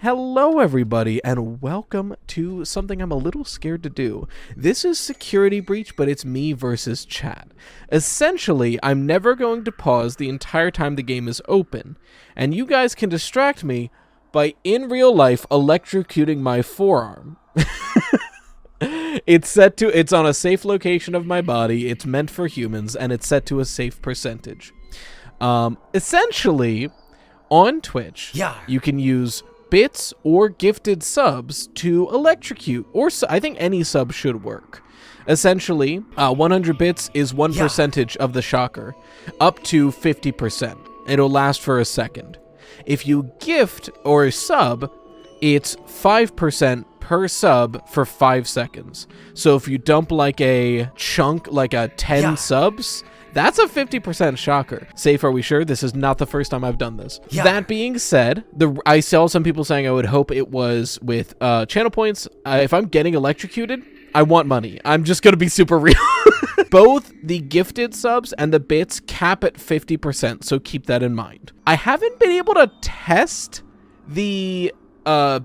Hello everybody, and welcome to something I'm a little scared to do. This is Security Breach, but it's me versus chat. Essentially, I'm never going to pause the entire time the game is open, and you guys can distract me by, in real life, electrocuting my forearm. It's on a safe location of my body, it's meant for humans, and it's set to a safe percentage. Essentially, on Twitch, you can use bits or gifted subs to electrocute, or I think any sub should work. Essentially, 100 bits is 1% of the shocker, up to 50%. It'll last for a second. If you gift or sub, it's 5% per sub for 5 seconds. So if you dump like a chunk, like a 10 subs, that's a 50% shocker. Safe, are we sure? This is not the first time I've done this. That being said, I saw some people saying I would hope it was with channel points. If I'm getting electrocuted, I want money. I'm just gonna be super real. Both the gifted subs and the bits cap at 50%, so keep that in mind. I haven't been able to test the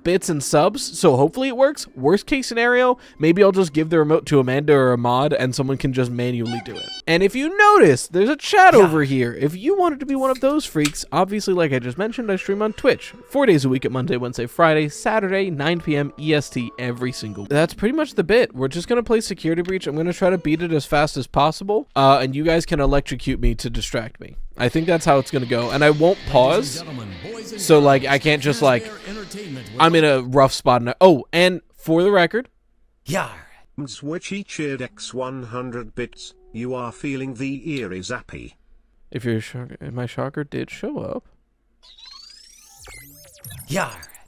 bits and subs, so hopefully it works. Worst case scenario, maybe I'll just give the remote to Amanda or a mod and someone can just manually do it. And if you notice, there's a chat over here. If you wanted to be one of those freaks, obviously, like I just mentioned, I stream on Twitch 4 days a week at Monday, Wednesday, Friday, Saturday, 9 p.m. EST every single week. That's pretty much the bit. We're just gonna play Security Breach. I'm gonna try to beat it as fast as possible, and you guys can electrocute me to distract me. I think that's how it's gonna go, and I won't pause, so like I can't just like, I'm in a rough spot. Oh, and for the record, Switchy cheered X 100 bits. You are feeling the eerie zappy. If your my shocker did show up.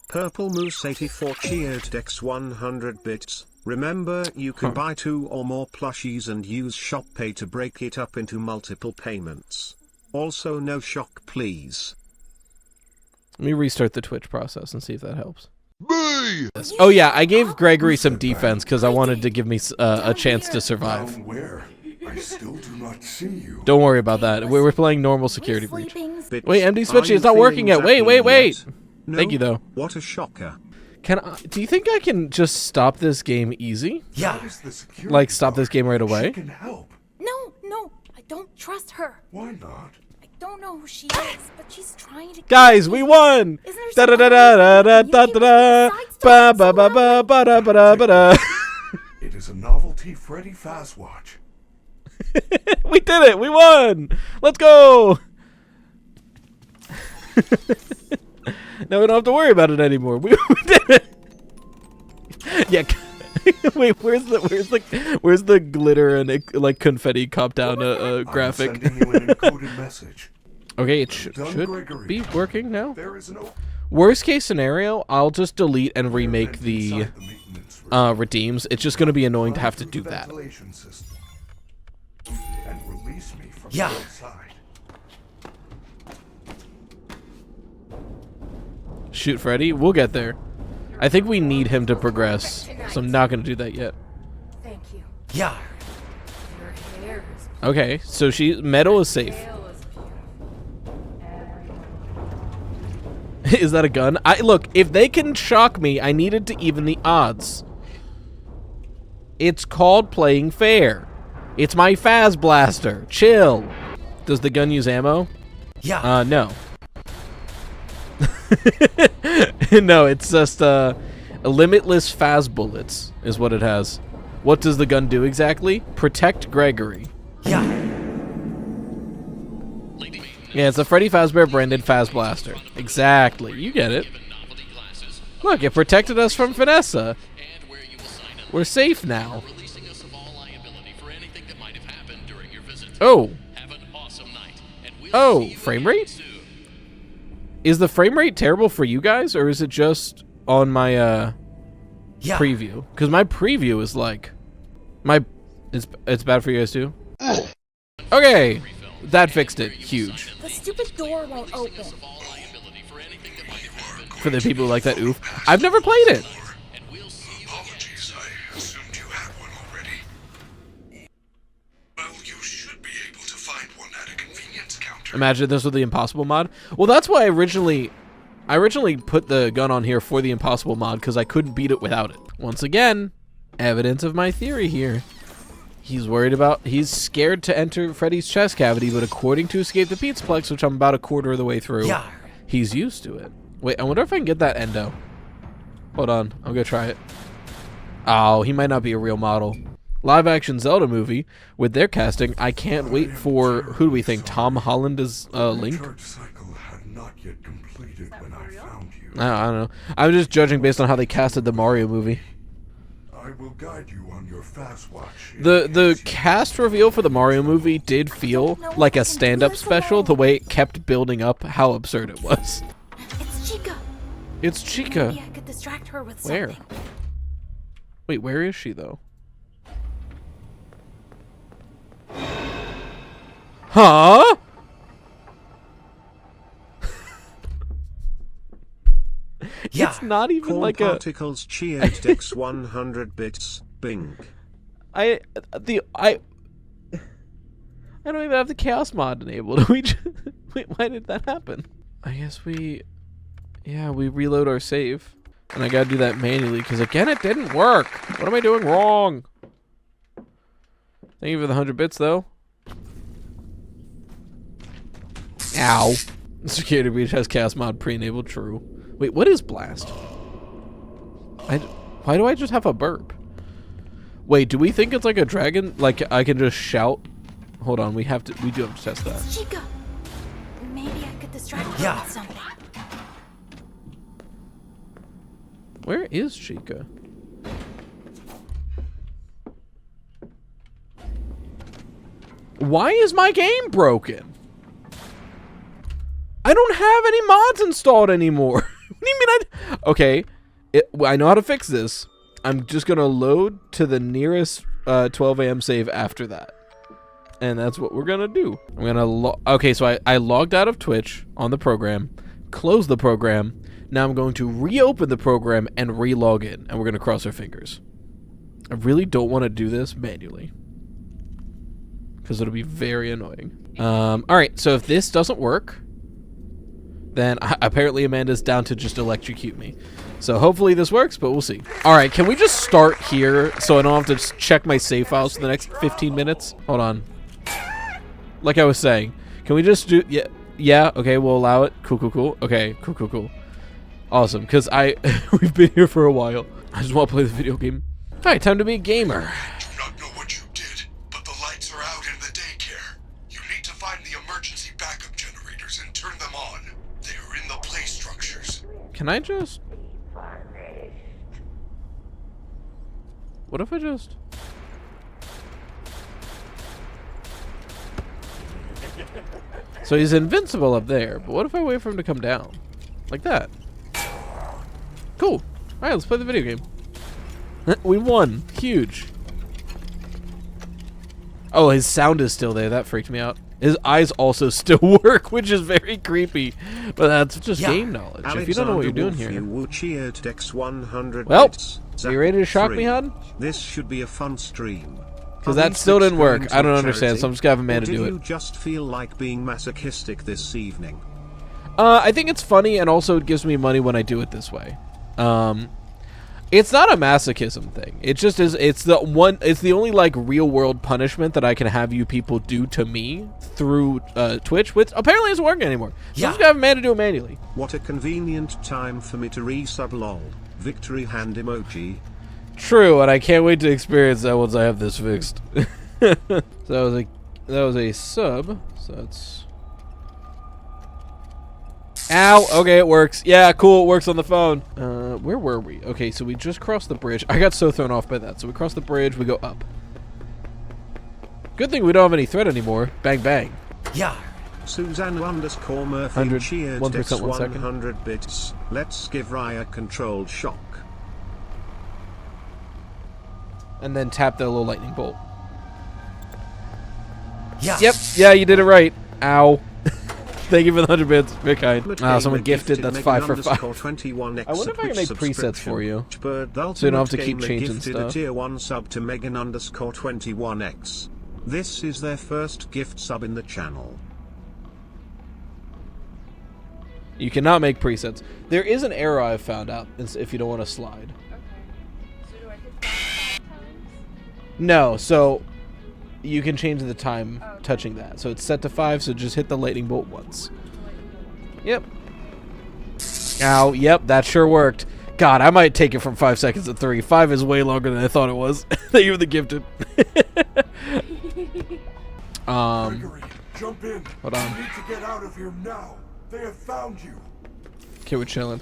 Purple Moose 84 cheered X 100 bits. Remember, you can buy 2 or more plushies and use shop pay to break it up into multiple payments. Also, no shock, please. Let me restart the Twitch process and see if that helps. Oh yeah, I gave Gregory some defense because I wanted to give me a chance to survive. I still do not see you. Don't worry about that. We're playing normal Security Breach. Wait, MD Switchy, it's not working yet. Wait. No, thank you though. What a shocker. Do you think I can just stop this game easy? Like stop this game right away? She can help. No, I don't trust her. Why not? I don't know who she is, but she's trying to. Guys, we won! Da da da da da da da ba ba ba ba ba da ba da ba da. It is a novelty Freddy Fast Watch. We did it! We won! Let's go! Now we don't have to worry about it anymore. We did it! Yeah. Wait, where's the glitter and like confetti cop down graphic? I'm sending you an encoded message. Okay, it should be working now. There is no Worst case scenario, I'll just delete and remake the redeems. It's just gonna be annoying to have to do that. And release me from outside. Shoot Freddy, we'll get there. I think we need him to progress, so I'm not gonna do that yet. Thank you. Your hair is Okay, so metal is safe. Is that a gun? Look, if they can shock me, I needed to even the odds. It's called playing fair. It's my Faz Blaster. Chill. Does the gun use ammo? No. No, it's just a limitless Faz bullets is what it has. What does the gun do exactly? Protect Gregory. Yeah, it's a Freddy Fazbear branded Faz Blaster. Exactly. You get it. Look, it protected us from Vanessa. We're safe now. Oh. Oh, frame rate? Is the frame rate terrible for you guys, or is it just on my preview? Because my preview is like it's bad for you guys too. Okay, that fixed it. Huge. The stupid door won't open. For the people who like that oof. I've never played it. Apologies, I assumed you had one already. Well, you should be able to find one at a convenience counter. Imagine this with the impossible mod. Well, that's why I originally put the gun on here for the impossible mod because I couldn't beat it without it. Once again, evidence of my theory here. He's scared to enter Freddy's chest cavity, but according to Escape the Pizzaplex, which I'm about a quarter of the way through, he's used to it. Wait, I wonder if I can get that Endo. Hold on, I'm gonna try it. Oh, he might not be a real model. Live action Zelda movie with their casting. I can't wait for, who do we think, Tom Holland is Link? I don't know. I'm just judging based on how they casted the Mario movie. I will guide you on your fast watch. The cast reveal for the Mario movie did feel like a stand-up special, the way it kept building up how absurd it was. It's Chica. It's Chica. Maybe I could distract her with Where? something. Wait, where is she though? Huh? It's not even Corn like particles cheered Dex 100 bits. Bing. I don't even have the chaos mod enabled. Wait, why did that happen? I guess we reload our save. And I gotta do that manually because again it didn't work. What am I doing wrong? Thank you for the 100 bits though. Ow. Security breach has chaos mod pre-enabled. True. Wait, what is blast? Why do I just have a burp? Wait, do we think it's like a dragon? Like I can just shout? Hold on, we do have to test that. It's Chica. Maybe I could distract her with something. Where is Chica? Why is my game broken? I don't have any mods installed anymore. What do you mean okay, I know how to fix this. I'm just gonna load to the nearest 12 a.m. save after that. And that's what we're gonna do. I'm gonna okay, so I logged out of Twitch on the program, closed the program. Now I'm going to reopen the program and re-log in, and we're gonna cross our fingers. I really don't want to do this manually because it'll be very annoying. All right, so if this doesn't work, then apparently Amanda's down to just electrocute me. So hopefully this works, but we'll see. All right, can we just start here so I don't have to check my save files for the next 15 minutes? Hold on. Like I was saying, can we just do, yeah, okay, we'll allow it. Cool. Okay, cool. Awesome, because we've been here for a while. I just want to play the video game. All right, time to be a gamer. I do not know what you did, but the lights are out in the daycare. You need to find the emergency backup generators and turn them on. They are in the play structures. Can I just... What if I just... So he's invincible up there, but what if I wait for him to come down? Like that. Cool. Alright, let's play the video game. We won. Huge. Oh, his sound is still there. That freaked me out. His eyes also still work, which is very creepy. But that's just game knowledge. Alexander, if you don't know what you're doing here. Well, are you ready to shock me, hon? This should be a fun stream. Because that still didn't work. I don't understand, so I'm just gonna have a man to do it. Do you just feel like being masochistic this evening? I think it's funny, and also it gives me money when I do it this way. It's not a masochism thing. It just is. It's the only like real world punishment that I can have you people do to me through Twitch, which apparently isn't working anymore. So I'm just gonna have a man to do it manually. What a convenient time for me to resub lol. Victory hand emoji. True, and I can't wait to experience that once I have this fixed. So that was a sub. So that's. Ow! Okay, it works. Yeah, cool. It works on the phone. Where were we? Okay, so we just crossed the bridge. I got so thrown off by that. So we cross the bridge. We go up. Good thing we don't have any threat anymore. Bang bang. Yeah. Suzanne _ Murphy cheered 1% 1 second. 100 bits. Let's give Rye a controlled shock. And then tap the little lightning bolt. Yeah. Yep. Yeah, you did it right. Ow. Thank you for the 100 bits. Very kind. Someone gifted. That's 5 for 5. I wonder if I can make presets for you, so you don't have to keep changing stuff. A tier 1 sub to Megan _ 21x. This is their first gift sub in the channel. You cannot make presets. There is an error I've found out if you don't want to slide. Okay. So do I hit that 5 times? No, so you can change the time touching that. So it's set to 5, so just hit the lightning bolt once. Yep. Ow, yep, that sure worked. God, I might take it from 5 seconds to 3. 5 is way longer than I thought it was. Thank you for the gifted. Gregory, jump in. Hold on. You need to get out of here now. They have found you. Okay, we're chilling.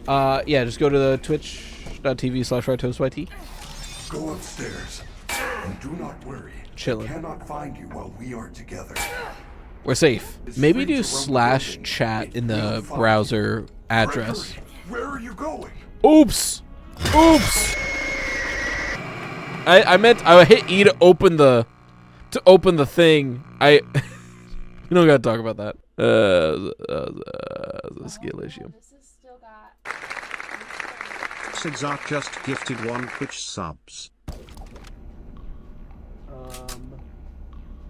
Yeah, just go to the twitch.tv/RyeToastYT. Go upstairs. And do not worry. Chilling. They cannot find you while we are together. We're safe. Maybe do /chat in the browser address. Gregory, where are you going? Oops! Oops! I hit E to open the thing. You don't gotta talk about that. The skill issue. This has still got... Sigzart just gifted 1 Twitch subs.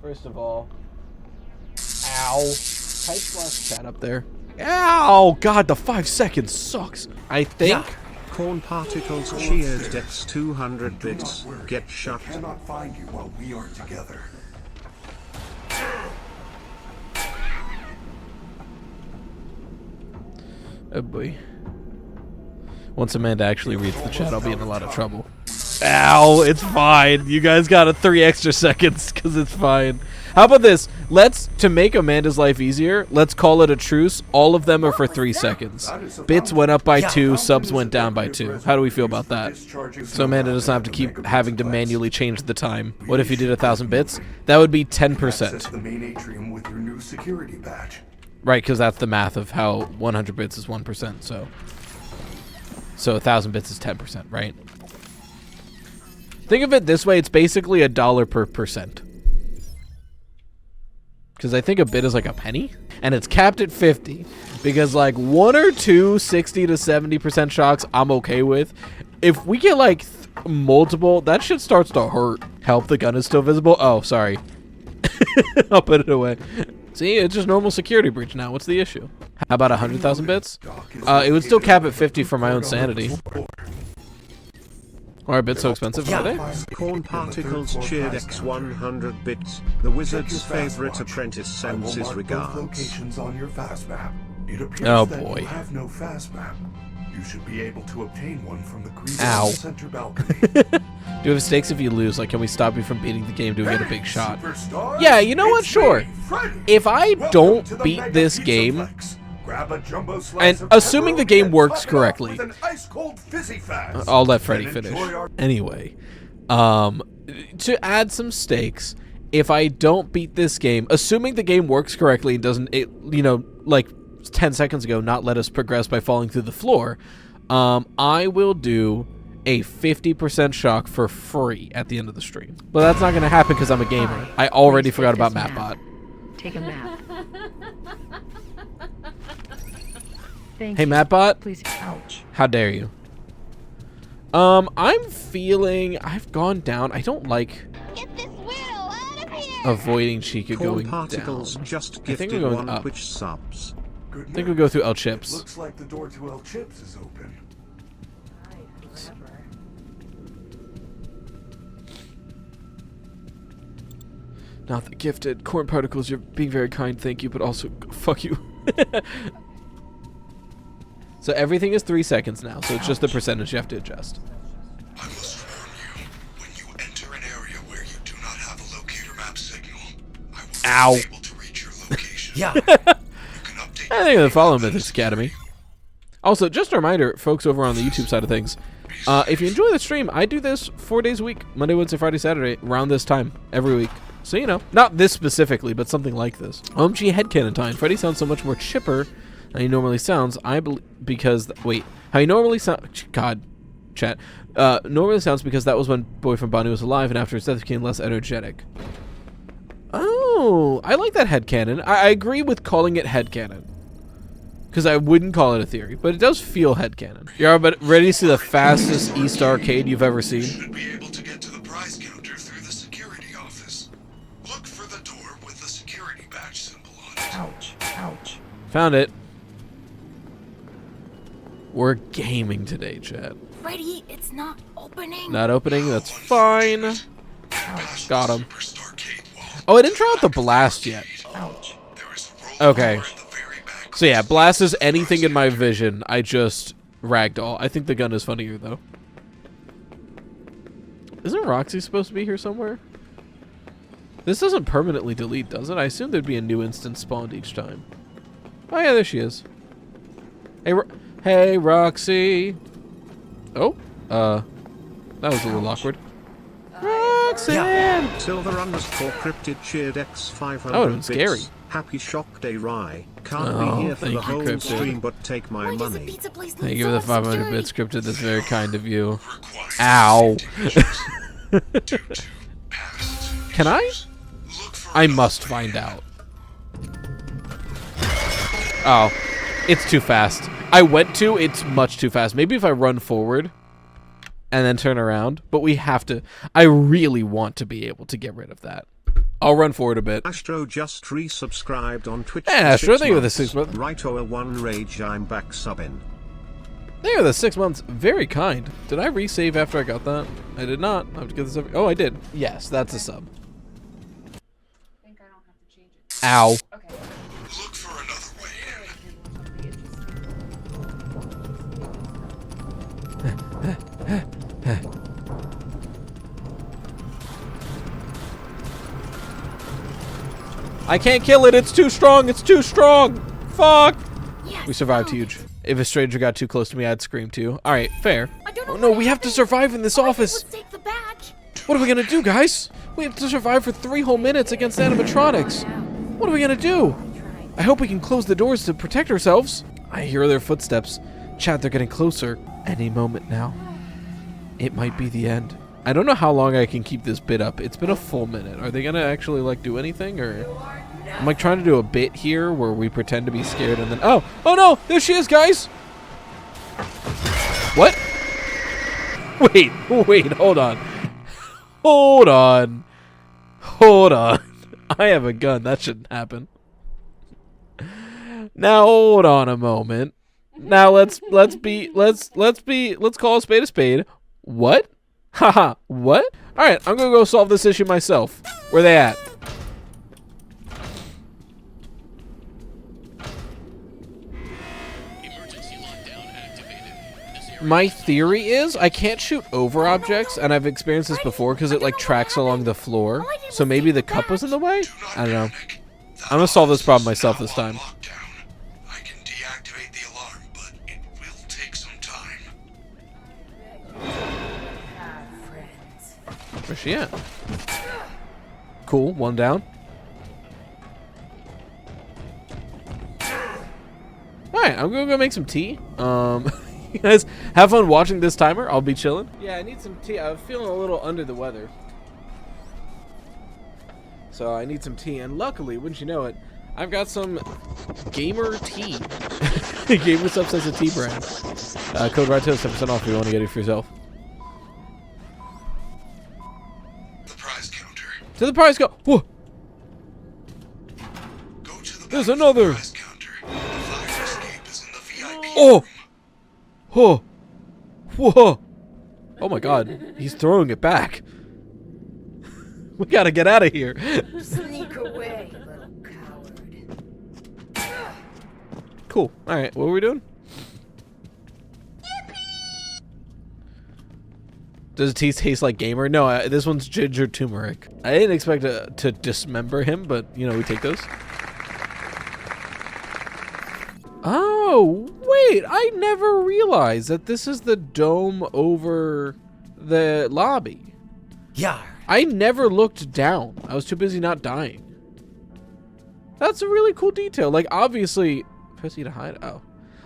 First of all, ow. Type /chat up there. Ow! God, the 5 seconds sucks. I think. Corn particles cheered Dex 200 bits. Get shut. They cannot find you while we are together. Oh boy. Once Amanda actually reads the chat, I'll be in a lot of trouble. Ow, it's fine. You guys got 3 extra seconds because it's fine. How about this? To make Amanda's life easier, let's call it a truce. All of them are for 3 seconds. Bits went up by 2, subs went down by 2. How do we feel about that? So Amanda doesn't have to keep having to manually change the time. What if you did 1,000 bits? That would be 10%. Access the main atrium with your new security badge. Right, because that's the math of how 100 bits is 1%. So 1,000 bits is 10%, right? Think of it this way, it's basically $1 per percent. Because I think a bit is like a penny, and it's capped at 50. Because like 1 or 2 60 to 70% shocks, I'm okay with. If we get like multiple, that shit starts to hurt. Help, the gun is still visible. Oh, sorry. I'll put it away. See, it's just normal security breach now. What's the issue? How about 100,000 bits? It would still cap at 50 for my own sanity. Are bits so expensive, are they? Corn particles cheered X 100 bits. The wizard's favorite apprentice sends his regards. Locations on your fast map. It appears Oh that boy. you have no fast map. You should be able to obtain one from the green Ow. center balcony. Do you have stakes if you lose? Like, can we stop you from beating the game? Do we get a big shot? Superstars, Yeah, you know what? it's Sure. me, Freddy. If I Welcome don't to the beat Mega this game, Pizzaplex. Grab a jumbo slice and of assuming the pepperoni game and works top it off correctly, with an ice-cold fizzy fast. I'll let Freddy Then finish. enjoy our- Anyway, to add some stakes, if I don't beat this game, assuming the game works correctly and doesn't, like 10 seconds ago, not let us progress by falling through the floor, I will do a 50% shock for free at the end of the stream. But that's not going to happen because I'm a gamer. I already forgot about MapBot. Take a nap. Thank Hey, you. MapBot, Please. Ouch. how dare you? I'm feeling I've gone down. I don't like Get this widow out of here! avoiding Chica Corn going particles down. just I think gifted we're going 1 up. Twitch subs. Good I think we go through El Chips. Looks like the door to El Chips is open. Not the gifted. Corn particles, you're being very kind, thank you, but also fuck you. So everything is 3 seconds now, so it's just the percentage you have to adjust. I must warn you, when you enter an area where you do not have a locator map signal, I will Ow. be able to reach your location. Yeah. You can update I think they follow Mythics Academy. Also, just a reminder, folks over on the YouTube side of things, if you enjoy the stream, I do this 4 days a week, Monday, Wednesday, Friday, Saturday, around this time, every week. So, you know, not this specifically, but something like this. OMG headcanon time. Freddy sounds so much more chipper than he normally sounds. I believe because how he normally sounds. God, chat. Normally sounds because that was when Boyfriend Bonnie was alive, and after his death became less energetic. Oh, I like that headcanon. I agree with calling it headcanon. Because I wouldn't call it a theory, but it does feel headcanon. You're ready to see the fastest East Arcade you've ever seen? should be able to get to the prize counter through the security office. Look for the door with the security badge symbol on it. Ouch. Ouch. Found it. We're gaming today, chat. Freddy, it's not opening. Not opening, that's fine. Got him. Oh, I didn't try out the blast yet. Okay. So yeah, blast is anything in my vision. I just ragdoll. I think the gun is funnier, though. Isn't Roxy supposed to be here somewhere? This doesn't permanently delete, does it? I assume there'd be a new instance spawned each time. Oh yeah, there she is. Hey, hey, Roxy. Oh, that was a little awkward. Roxanne! Silver _cryptid cheered X500 Oh, it's scary. Happy shop day, Rye. Can't be here for the whole Cryptid. stream, but take my Why does a money. pizza place need Thank you so for the much 500 bits security? scripted. That's very kind of you. Ow. Can I? I must find out. Oh, it's too fast. I went to, it's much too fast. Maybe if I run forward and then turn around, but we have to, I really want to be able to get rid of that. I'll run forward a bit. Astro just resubscribed on Twitch. Hey, Astro, thank you for the 6 months. RyeTwost Rage, I'm back subbing. Thank you for the 6 months. Very kind. Did I resave after I got that? I did not. I have to get this. Oh, I did. Yes, that's a sub. I think I don't have to change it. Ow. Okay. Look for another way in. I can't kill it. It's too strong. It's too strong. Fuck. Yes, We survived found it. huge. If a stranger got too close to me, I'd scream too. All right, fair. I don't know Oh no, what we have to happened. survive in this All I did office. was take the badge. What are we gonna do, guys? We have to survive for 3 whole minutes against animatronics. What are we gonna do? I hope we can close the doors to protect ourselves. I hear their footsteps. Chat, they're getting closer. Any moment now. It might be the end. I don't know how long I can keep this bit up. It's been a full minute. Are they gonna actually like do anything, or I'm like trying to do a bit here where we pretend to be scared and then oh no, there she is, guys. What? Wait, hold on. Hold on. I have a gun. That shouldn't happen. Now hold on a moment. Now let's call a spade a spade. What? Haha, what? Alright, I'm gonna go solve this issue myself. Where they at? My theory is I can't shoot over objects, and I've experienced this before because it like tracks along the floor. So maybe the cup was in the way? I don't know. I'm gonna solve this problem myself this time. I can deactivate the alarm, but it will take some time. Where's she at? Cool, one down. Alright, I'm gonna go make some tea. You guys have fun watching this timer. I'll be chilling. Yeah, I need some tea. I'm feeling a little under the weather. So I need some tea, and luckily, wouldn't you know it, I've got some gamer tea. Gamer Subs has a tea brand. Code RyeTwost, 10% off if you want to get it for yourself. The prize counter. To the prize go. Whoa. Go to the There's back of another. the prize counter. The fire escape is in the VIP Oh. room. Whoa. Whoa. Oh my god. He's throwing it back. We gotta get out of here. Sneak away, little coward. Cool. Alright, what are we doing? Does tea taste like gamer? No, this one's ginger turmeric. I didn't expect to dismember him, but, you know, we take those. Oh, wait. I never realized that this is the dome over the lobby. Yeah. I never looked down. I was too busy not dying. That's a really cool detail. Like, obviously... Press E to hide? Oh.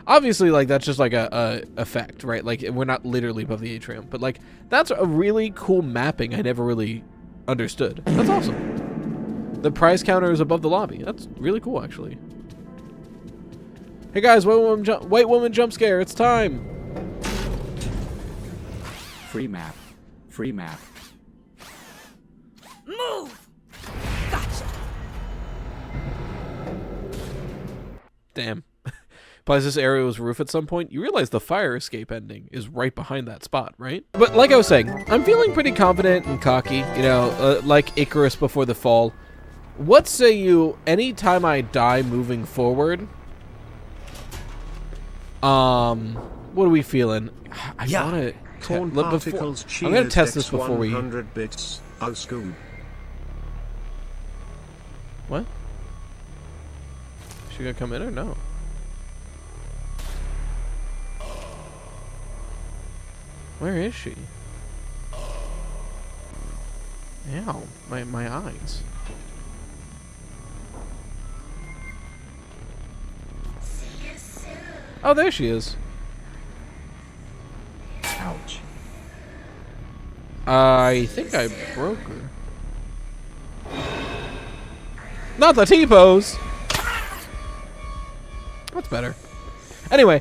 Obviously, like, that's just like a effect, right? Like, we're not literally above the atrium. But, like, that's a really cool mapping I never really understood. That's awesome. The prize counter is above the lobby. That's really cool, actually. Hey, guys, white woman jump scare. It's time. Free map. Free map. Move! Gotcha! Damn. Plus, this area was roof at some point. You realize the fire escape ending is right behind that spot, right? But like I was saying, I'm feeling pretty confident and cocky, you know, like Icarus before the fall. What say you, anytime I die moving forward, what are we feeling? I want to... I'm going to test this before we... 100 bits. Oh, school. What? Is she going to come in or no? Where is she? Ow, my eyes. Oh, there she is. Ouch. I think I broke her. Not the T-pose! That's better. Anyway,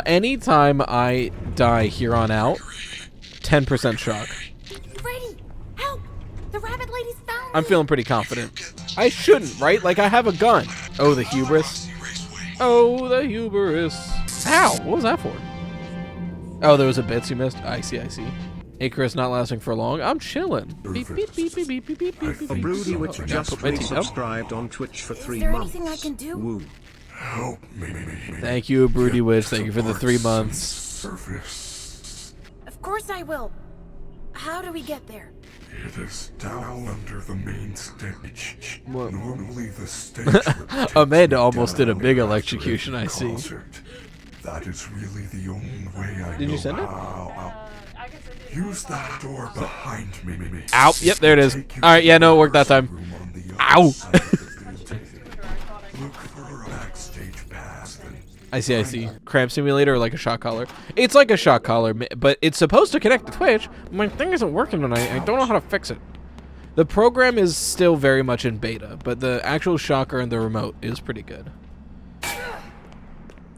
anytime I die here on out, 10% shock. Freddy, help! The rabbit lady's found I'm me. feeling pretty confident. I shouldn't, right? Like, I have a gun. Oh, the hubris. Oh, the hubris. Ow! What was that for? Oh, there was a bits you missed? I see. Icarus not lasting for long. I'm chilling. Beep, beep, beep, beep, beep, beep, beep, beep, beep. Broody, which just put my teeth up. resubscribed on Twitch for 3 Is there months. anything I can do? Woo. Help me. Thank you, Broody Witch. Thank you for the 3 Parts months. Surface. Of course I will. How do we get there? It is down under the main stage. What? Normally the stage would take Amanda you almost did a down big after electrocution, every I see. concert. That is really the only way I Did know you send it? how. I guess I did. Use that door behind me. Ow. Yep, there it is. Take you Alright, yeah, to no, it the worked that time. room on the Ow. other side of the building. Look for a backstage pass. Then I see. Cramp simulator or like a shock collar? It's like a shock collar, but it's supposed to connect to Twitch. My thing isn't working tonight. I don't know how to fix it. The program is still very much in beta, but the actual shocker and the remote is pretty good.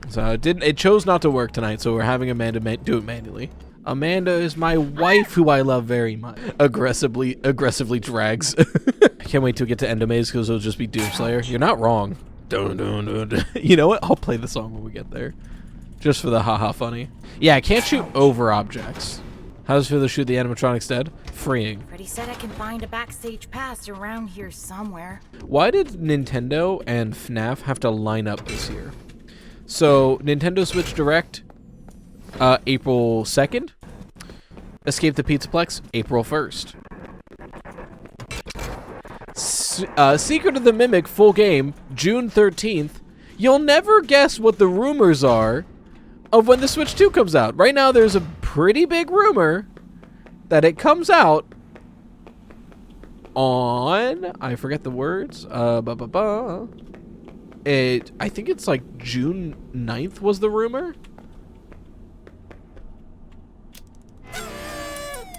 So it chose not to work tonight, so we're having Amanda do it manually. Amanda is my wife, who I love very much. Aggressively drags. I can't wait to get to Endo Maze because it'll just be Doomslayer. You're not wrong. Dun, dun, dun, dun. You know what? I'll play the song when we get there. Just for the haha funny. Yeah, I can't shoot over objects. How does it feel to shoot the animatronics dead? Freeing. Freddy said I can find a backstage pass around here somewhere. Why did Nintendo and FNAF have to line up this year? So, Nintendo Switch Direct, April 2nd. Escape the Pizzaplex, April 1st. Secret of the Mimic full game, June 13th. You'll never guess what the rumors are of when the Switch 2 comes out. Right now, there's a pretty big rumor that it comes out on... I forget the words. I think it's like June 9th was the rumor.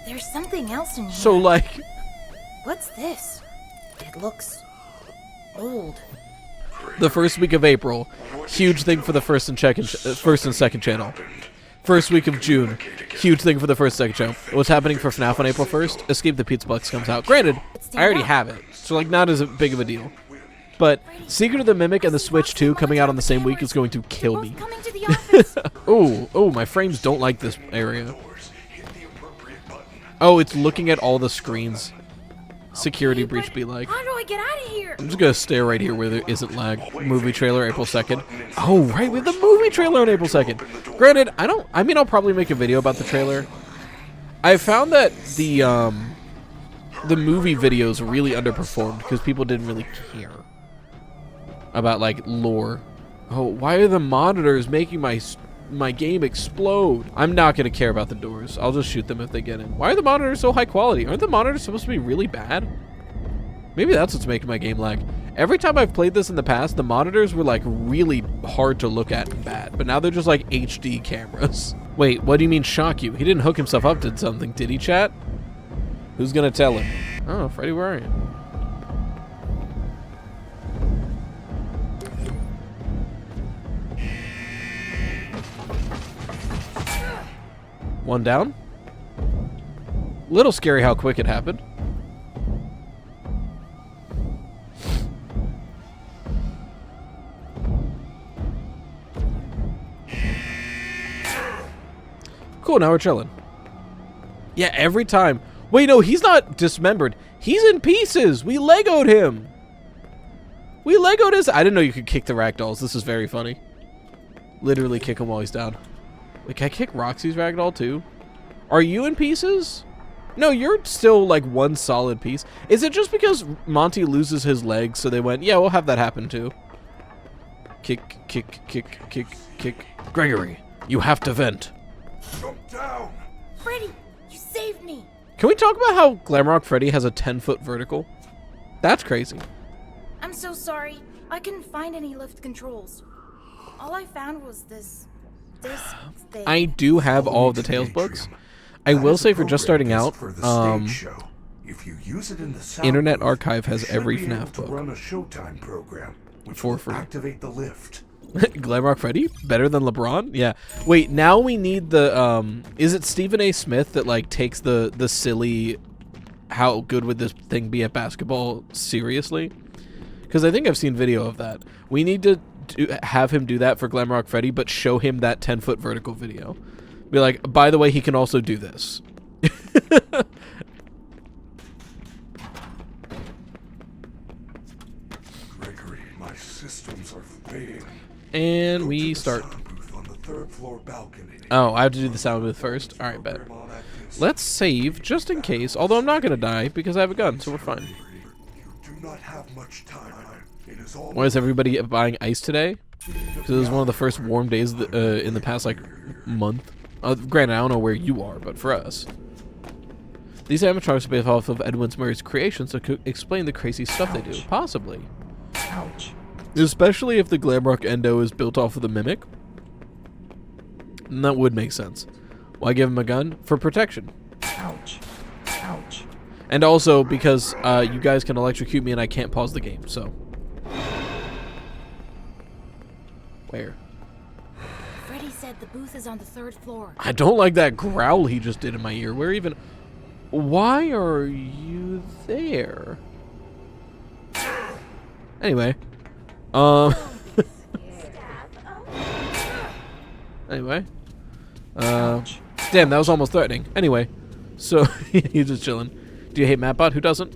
There's something else in here. So like, What's this? It looks old. the first week of April, huge thing for the first and second channel. First week of June, huge thing for the first and second channel. What's happening for FNAF on April 1st? Escape the Pizzaplex comes out. Granted, I already have it, so like not as big of a deal. But Secret of the Mimic and the Switch 2 coming out on the same week is going to kill me. Coming to the office. Oh, my frames don't like this area. Oh, it's looking at all the screens. Security breach be like. How do I get out of here? I'm just gonna stay right here where there isn't lag. Movie trailer April 2nd. Oh, right, we have the movie trailer on April 2nd. Granted, I'll probably make a video about the trailer. I found that the movie videos really underperformed because people didn't really care about like lore. Oh, why are the monitors making my game explode? I'm not gonna care about the doors. I'll just shoot them if they get in. Why are the monitors so high quality? Aren't the monitors supposed to be really bad? Maybe that's what's making my game lag. Every time I've played this in the past, the monitors were like really hard to look at and bad, but now they're just like HD cameras. Wait, what do you mean shock you? He didn't hook himself up to something, did he, chat? Who's gonna tell him? Oh, Freddy, where are you? One down. Little scary how quick it happened. Cool, now we're chilling. Yeah, every time. Wait, no, he's not dismembered. He's in pieces. We Legoed him. We Legoed his... I didn't know you could kick the ragdolls. This is very funny. Literally kick him while he's down. Wait, can I kick Roxy's ragdoll too? Are you in pieces? No, you're still like one solid piece. Is it just because Monty loses his legs, so they went, yeah, we'll have that happen too? Kick, kick, kick, kick, kick. Gregory, you have to vent. Jump down! Freddy, you saved me. Can we talk about how Glamrock Freddy has a 10-foot vertical? That's crazy. I'm so sorry. I couldn't find any lift controls. All I found was this thing. I do have all of the Tales books. I will say for just starting out, If you use it in the Internet Archive has every FNAF book. Run a Showtime program, which for will free. activate the lift. Glamrock Freddy? Better than LeBron? Yeah. Wait, now we need the, is it Stephen A. Smith that, like, takes the silly, how good would this thing be at basketball seriously? Because I think I've seen video of that. We need to have him do that for Glamrock Freddy, but show him that 10-foot vertical video. Be like, by the way, he can also do this. Gregory, my systems are failing. And we start. On the 3rd floor balcony. Oh, I have to do the sound booth first? Alright, bet. Let's save, just in case, although I'm not going to die, because I have a gun, so we're fine. You do not have much time. It is all Why is everybody buying ice today? Because it was one of the first warm days in the past, like, month. Granted, I don't know where you are, but for us. These animatronics are based off of Edwin Murray's creations, so could explain the crazy stuff they do. Possibly. Ouch. Especially if the Glamrock Endo is built off of the Mimic. And that would make sense. Why give him a gun? For protection. Ouch. Ouch. And also because you guys can electrocute me and I can't pause the game, so. Where? Freddy said the booth is on the 3rd floor. I don't like that growl he just did in my ear. Where even... Why are you there? Anyway. Anyway. Damn, that was almost threatening. Anyway. So, he's just chilling. Do you hate Mapbot? Who doesn't?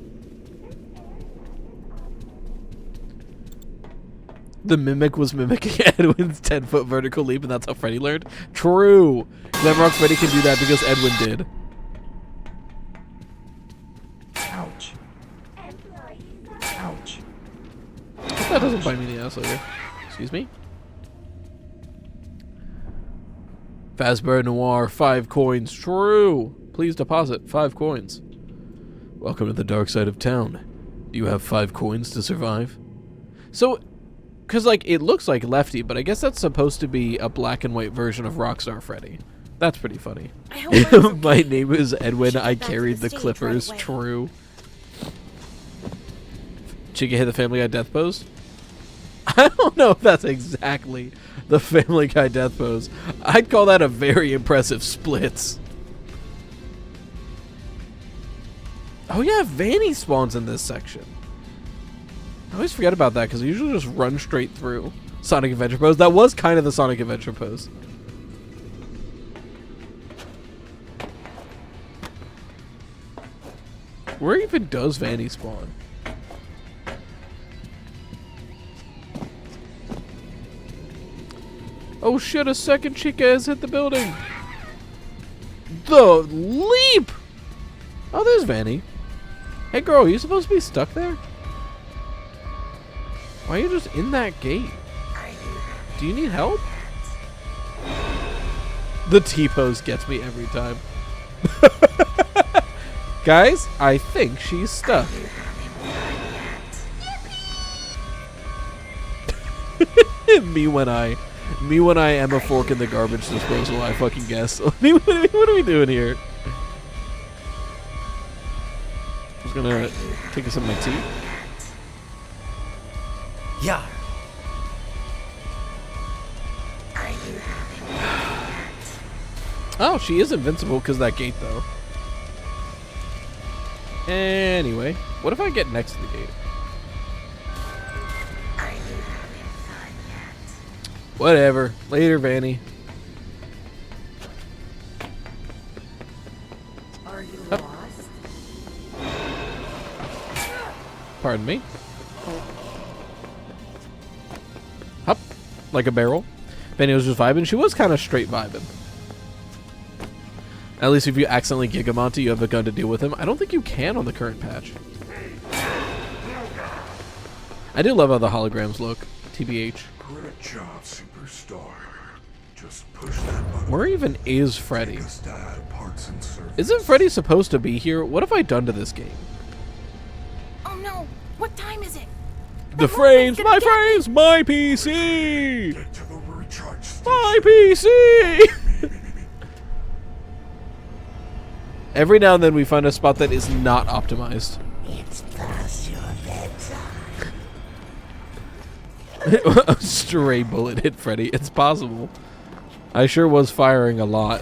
The Mimic was mimicking Edwin's 10-foot vertical leap, and that's how Freddy learned? True! Glamrock Freddy can do that because Edwin did. Ouch. Ouch. Hope that doesn't bite me in the ass later. Excuse me? Fazbear Noir, 5 coins. True! Please deposit 5 coins. Welcome to the dark side of town. Do you have 5 coins to survive? So... Because, like, it looks like Lefty, but I guess that's supposed to be a black and white version of Rockstar Freddy. That's pretty funny. My name is Edwin. I carried the Clippers. Right. True. Chica hit the Family Guy death pose? I don't know if that's exactly the Family Guy death pose. I'd call that a very impressive splits. Oh, yeah, Vanny spawns in this section. I always forget about that because I usually just run straight through Sonic Adventure pose. That was kind of the Sonic Adventure pose. Where even does Vanny spawn? Oh shit, a second Chica has hit the building. The leap! Oh, there's Vanny. Hey girl, are you supposed to be stuck there? Why are you just in that gate? Do you need help? The T-pose gets me every time. Guys, I think she's stuck. Me when I am a fork in the garbage disposal, I fucking guess. What are we doing here? I'm just gonna take some of my tea. Yeah. Oh, she is invincible because of that gate, though. Anyway, what if I get next to the gate? Whatever. Later, Vanny. Pardon me. Hup. Like a barrel. Benny was just vibing. She was kind of straight vibing. At least if you accidentally Giga Monty, you have a gun to deal with him. I don't think you can on the current patch. I do love how the holograms look. TBH. Great job, superstar. Just push that button. Where even is Freddy? Isn't Freddy supposed to be here? What have I done to this game? Oh no! What time is it? The frames! My frames! My PC! Get to the recharge station. My PC! Every now and then we find a spot that is not optimized. It's past your bedtime. A stray bullet hit Freddy. It's possible. I sure was firing a lot.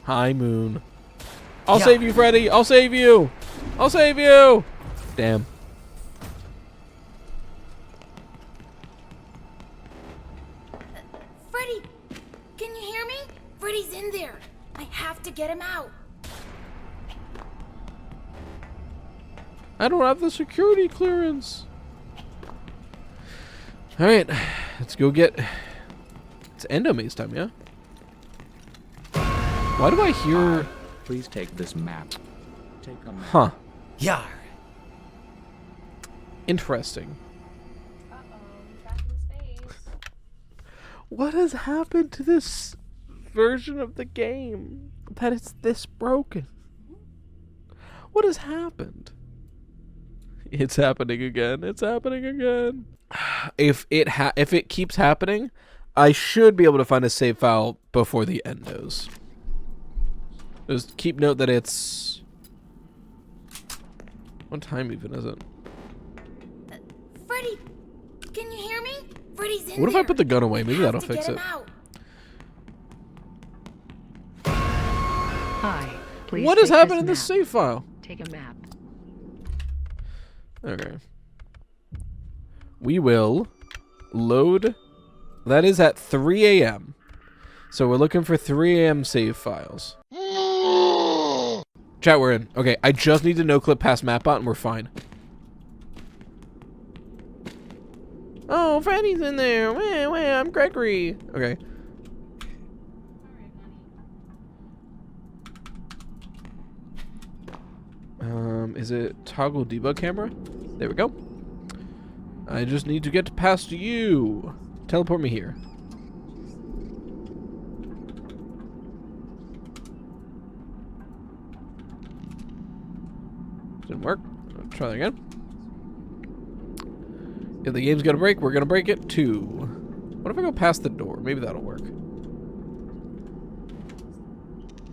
High moon. I'll save you, Freddy. I'll save you. I'll save you. Damn. Freddy! Can you hear me? Freddy's in there. I have to get him out. I don't have the security clearance. Alright. Let's go get... It's Endo maze time, yeah? Why do I hear... Please take this map. Take a map. Huh. Yar. Interesting. Back in space. What has happened to this version of the game that it's this broken? What has happened? It's happening again. It's happening again. If it keeps happening, I should be able to find a save file before the endos. Just keep note that it's... What time even is it? Freddy! Can you hear me? Freddy's in What if there. I put the gun away? Maybe Have that'll to fix get it. him out. Hi. Please What has take happened in this this map. save file? Take a map. Okay. We will load. That is at 3 a.m. So we're looking for 3 a.m. save files. Chat, we're in. Okay, I just need to no-clip past Mapbot and we're fine. Oh, Freddy's in there. Wah, wah, I'm Gregory. Okay. Is it toggle debug camera? There we go. I just need to get past you. Teleport me here. Didn't work. I'll try that again. If the game's gonna break, we're gonna break it too. What if I go past the door? Maybe that'll work.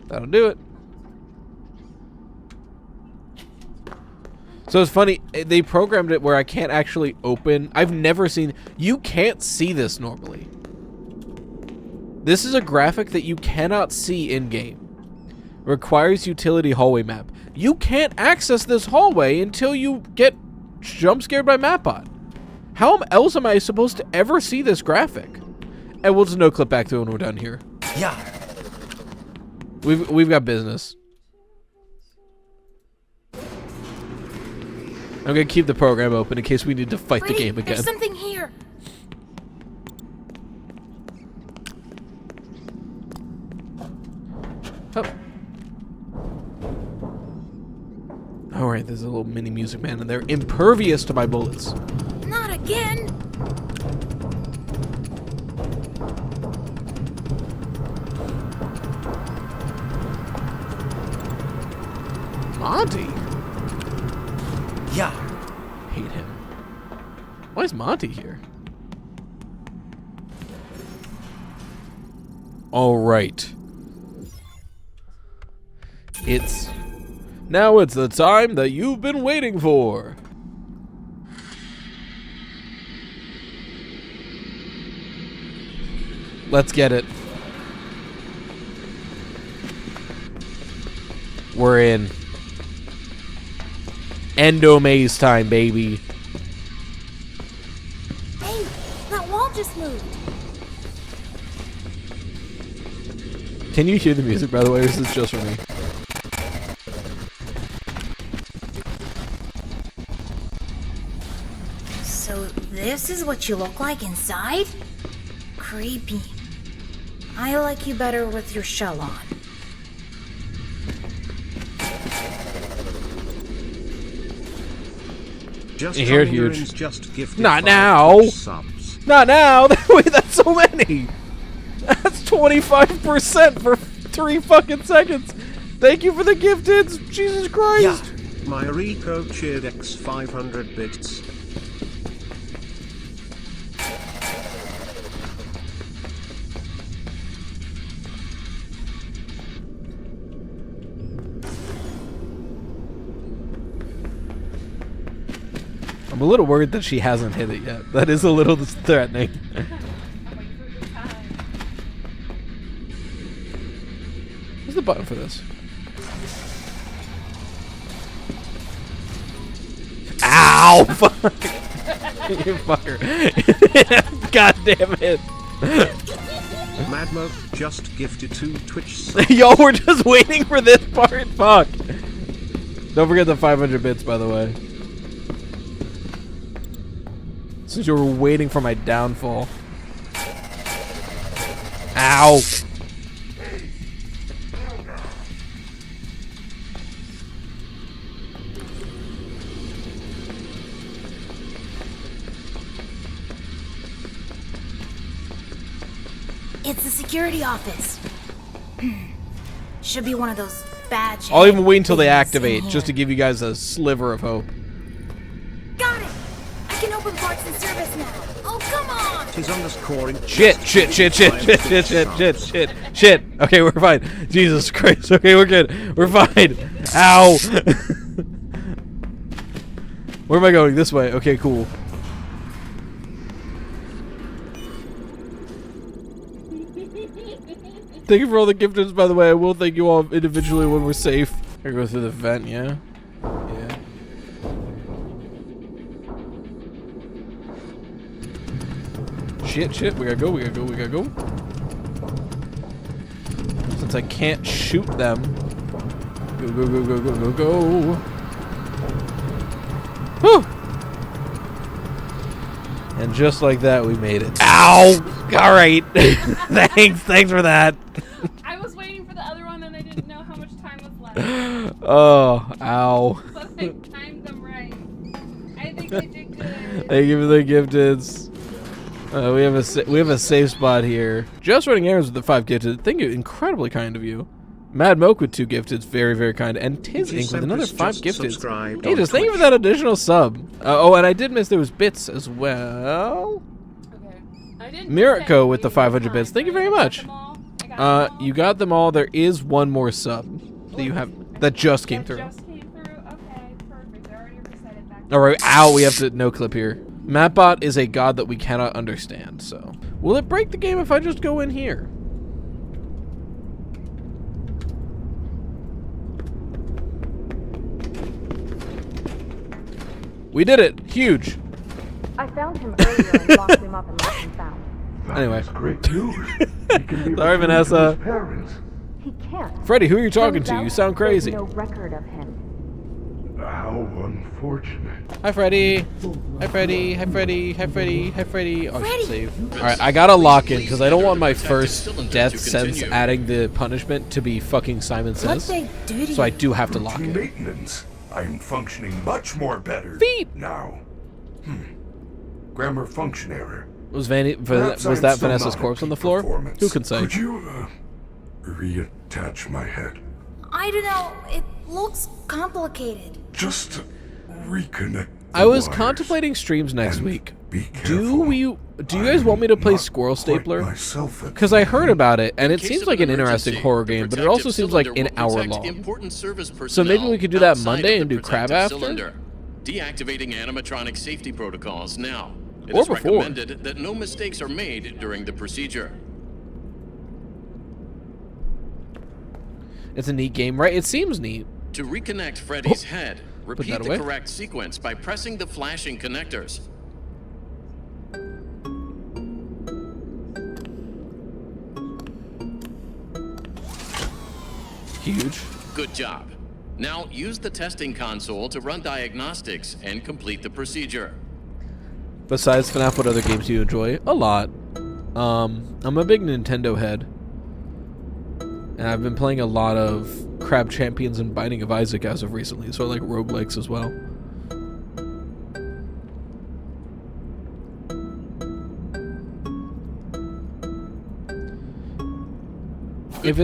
That'll do it. So it's funny, they programmed it where I can't actually open. I've never seen, you can't see this normally. This is a graphic that you cannot see in-game. Requires utility hallway map. You can't access this hallway until you get jump scared by Mapbot. How else am I supposed to ever see this graphic? And we'll just no clip back to when we're done here. Yeah. We've got business. I'm gonna keep the program open in case we need to fight Freddy, the game again. There's something here. Oh. Alright, there's a little mini music man and they're impervious to my bullets. Not again. Monty? Yeah. Hate him. Why is Monty here? Alright. Now it's the time that you've been waiting for. Let's get it. We're in. Endo maze time, baby. Hey, that wall just moved. Can you hear the music, by the way? Or is this just for me? So this is what you look like inside? Creepy. I like you better with your shell on. Just You hear it Tommy huge. Just gifted Not 5 now. Twitch subs. Not now. Wait, that's so many. That's 25% for 3 fucking seconds. Thank you for the gifteds. Jesus Christ. Yeah. My Rico cheered X 500 bits. I'm a little worried that she hasn't hit it yet. That is a little threatening. Where's the button for this? Ow! Fuck! You fucker. God damn it. Madmo just gifted 2 Twitch subs. Yo, we're just waiting for this part. Fuck. Don't forget the 500 bits, by the way. Since you were waiting for my downfall. Ow! It's the security office. Should be one of those badge. I'll even wait until they things in activate, here. just to give you guys a sliver of hope. Got it! I can open parts and service now. Oh, come on! Tis underscoring. Shit. Okay, we're fine. Jesus Christ. Okay, we're good. We're fine. Ow. Where am I going? This way. Okay, cool. Thank you for all the gifteds, by the way. I will thank you all individually when we're safe. I go through the vent, yeah? Yeah. Shit. We gotta go. Since I can't shoot them. Go. Whew! And just like that, we made it. Ow! Alright. Thanks for that. I was waiting for the other one and I didn't know how much time was left. Oh, ow. So I timed them right. I think I did good. Thank you for the gifteds. We have a safe spot here. Just running errands with the 5 gifted. Thank you, incredibly kind of you. Mad Moke with 2 gifteds, very, very kind. And Tiz Inc with another 5 gifteds. Hey, just thank you for that additional sub. Oh, and I did miss there was bits as well. Okay. I didn't Mirko say with the 500 bits. Thank you very much. You got them all. There is one more sub that you have that just came through. Just came through. Okay, perfect. I already reset it back. All right. Ow, we have to no clip here. Mapbot is a god that we cannot understand. So, will it break the game if I just go in here? We did it. Huge. I found him earlier and locked him up and left him found. Anyway. Great news. He can be Sorry, returned to Vanessa. his parents. He can't. Freddy, who are you talking Turns to? out You sound crazy. There's no record of him. How unfortunate. Hi, Freddy. Hi, Freddy. Hi, Freddy. Hi, Freddy. Hi, Freddy. Oh, I should Freddy! save. Alright, I gotta lock in because I don't want my first death sentence adding the punishment to be fucking Simon What'd Says. they do to So I you? do have to lock Routine in. maintenance. I'm functioning much more better Feet! now. Grammar function error. Was Perhaps was I'm that still Vanessa's not corpse at on the peak floor? performance. Who can say? Could you reattach my head? I don't know. It looks complicated. Just to reconnect. I was the wires. contemplating streams next And week. Be Do careful. you guys want me to play Not Squirrel quite Stapler? myself at Because the I heard moment. about it, and it case seems of like an an interesting emergency, horror the game, but it protective also seems like cylinder an will hour protect long. important service So maybe we could do that personnel Monday outside and of do the crab protective after? cylinder. Deactivating animatronic safety protocols now. It Or is before. recommended that no mistakes are made during the procedure. It's a neat game, right? It seems neat. To reconnect Freddy's head, repeat that the away. correct sequence by pressing the flashing connectors. huge. Good job. Now use the testing console to run diagnostics and complete the procedure. Besides FNAF, what other games do you enjoy? A lot. I'm a big Nintendo head. And I've been playing a lot of Crab Champions and Binding of Isaac as of recently, so I like roguelikes as well. If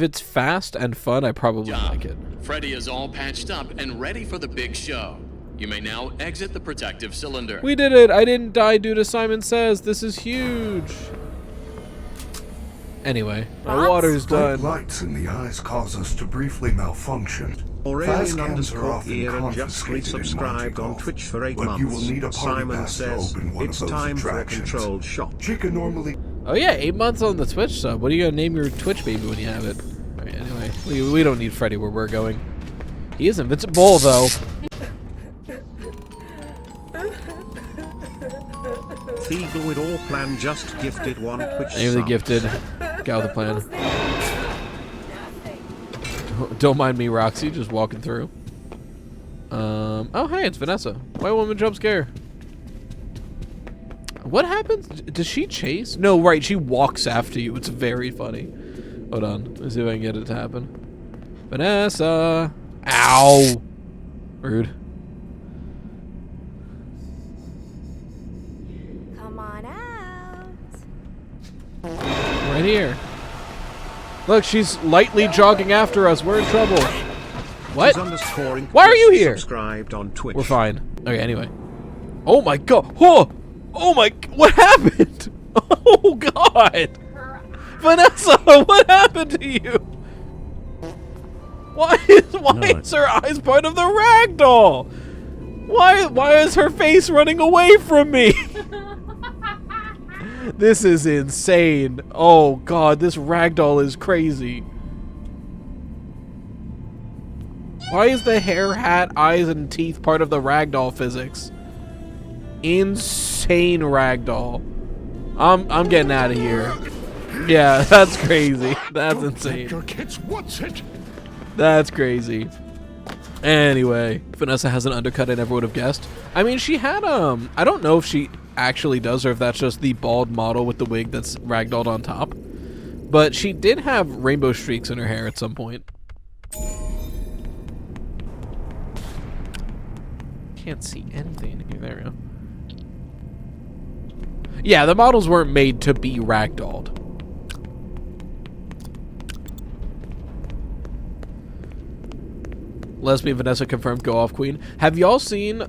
it's fast and fun, I probably like it. Freddy is all patched up and ready for the big show. You may now exit the protective cylinder. We did it! I didn't die due to Simon Says. This is huge. Anyway, my water's done. Lights in the eyes cause us to briefly malfunction. Aurelian_Ian just resubscribed on Twitch for 8 months. You will need a Simon says it's time for a controlled shot. She can normally. Oh yeah, 8 months on the Twitch sub. What are you gonna name your Twitch baby when you have it? Alright, anyway, we don't need Freddy where we're going. He is invincible though. Eagle with all plan just gifted 1 Twitch Name the gifted. Got the plan. Don't mind me, Roxy, just walking through. Oh hey, it's Vanessa. White woman jump scare. What happens? Does she chase? No, right, she walks after you. It's very funny. Hold on, let's see if I can get it to happen. Vanessa! Ow! Rude. Come on out. Right here. Look, she's lightly jogging after us. We're in trouble. What? Why are you here? Subscribed on Twitch. We're fine. Okay, anyway. Oh my god. Oh! Oh my... What happened? Oh god! Vanessa, what happened to you? Why is her eyes part of the ragdoll? Why is her face running away from me? This is insane. Oh god, this ragdoll is crazy. Why is the hair, hat, eyes, and teeth part of the ragdoll physics? Insane ragdoll. I'm getting out of here. Yeah, that's crazy. That's insane. Your kids wants it. That's crazy. Anyway, Vanessa has an undercut I never would have guessed. I mean, she had I don't know if she actually does or if that's just the bald model with the wig that's ragdolled on top. But she did have rainbow streaks in her hair at some point. Can't see anything in here. There we go. Yeah, the models weren't made to be ragdolled. Lesbian Vanessa confirmed go off queen. Have y'all seen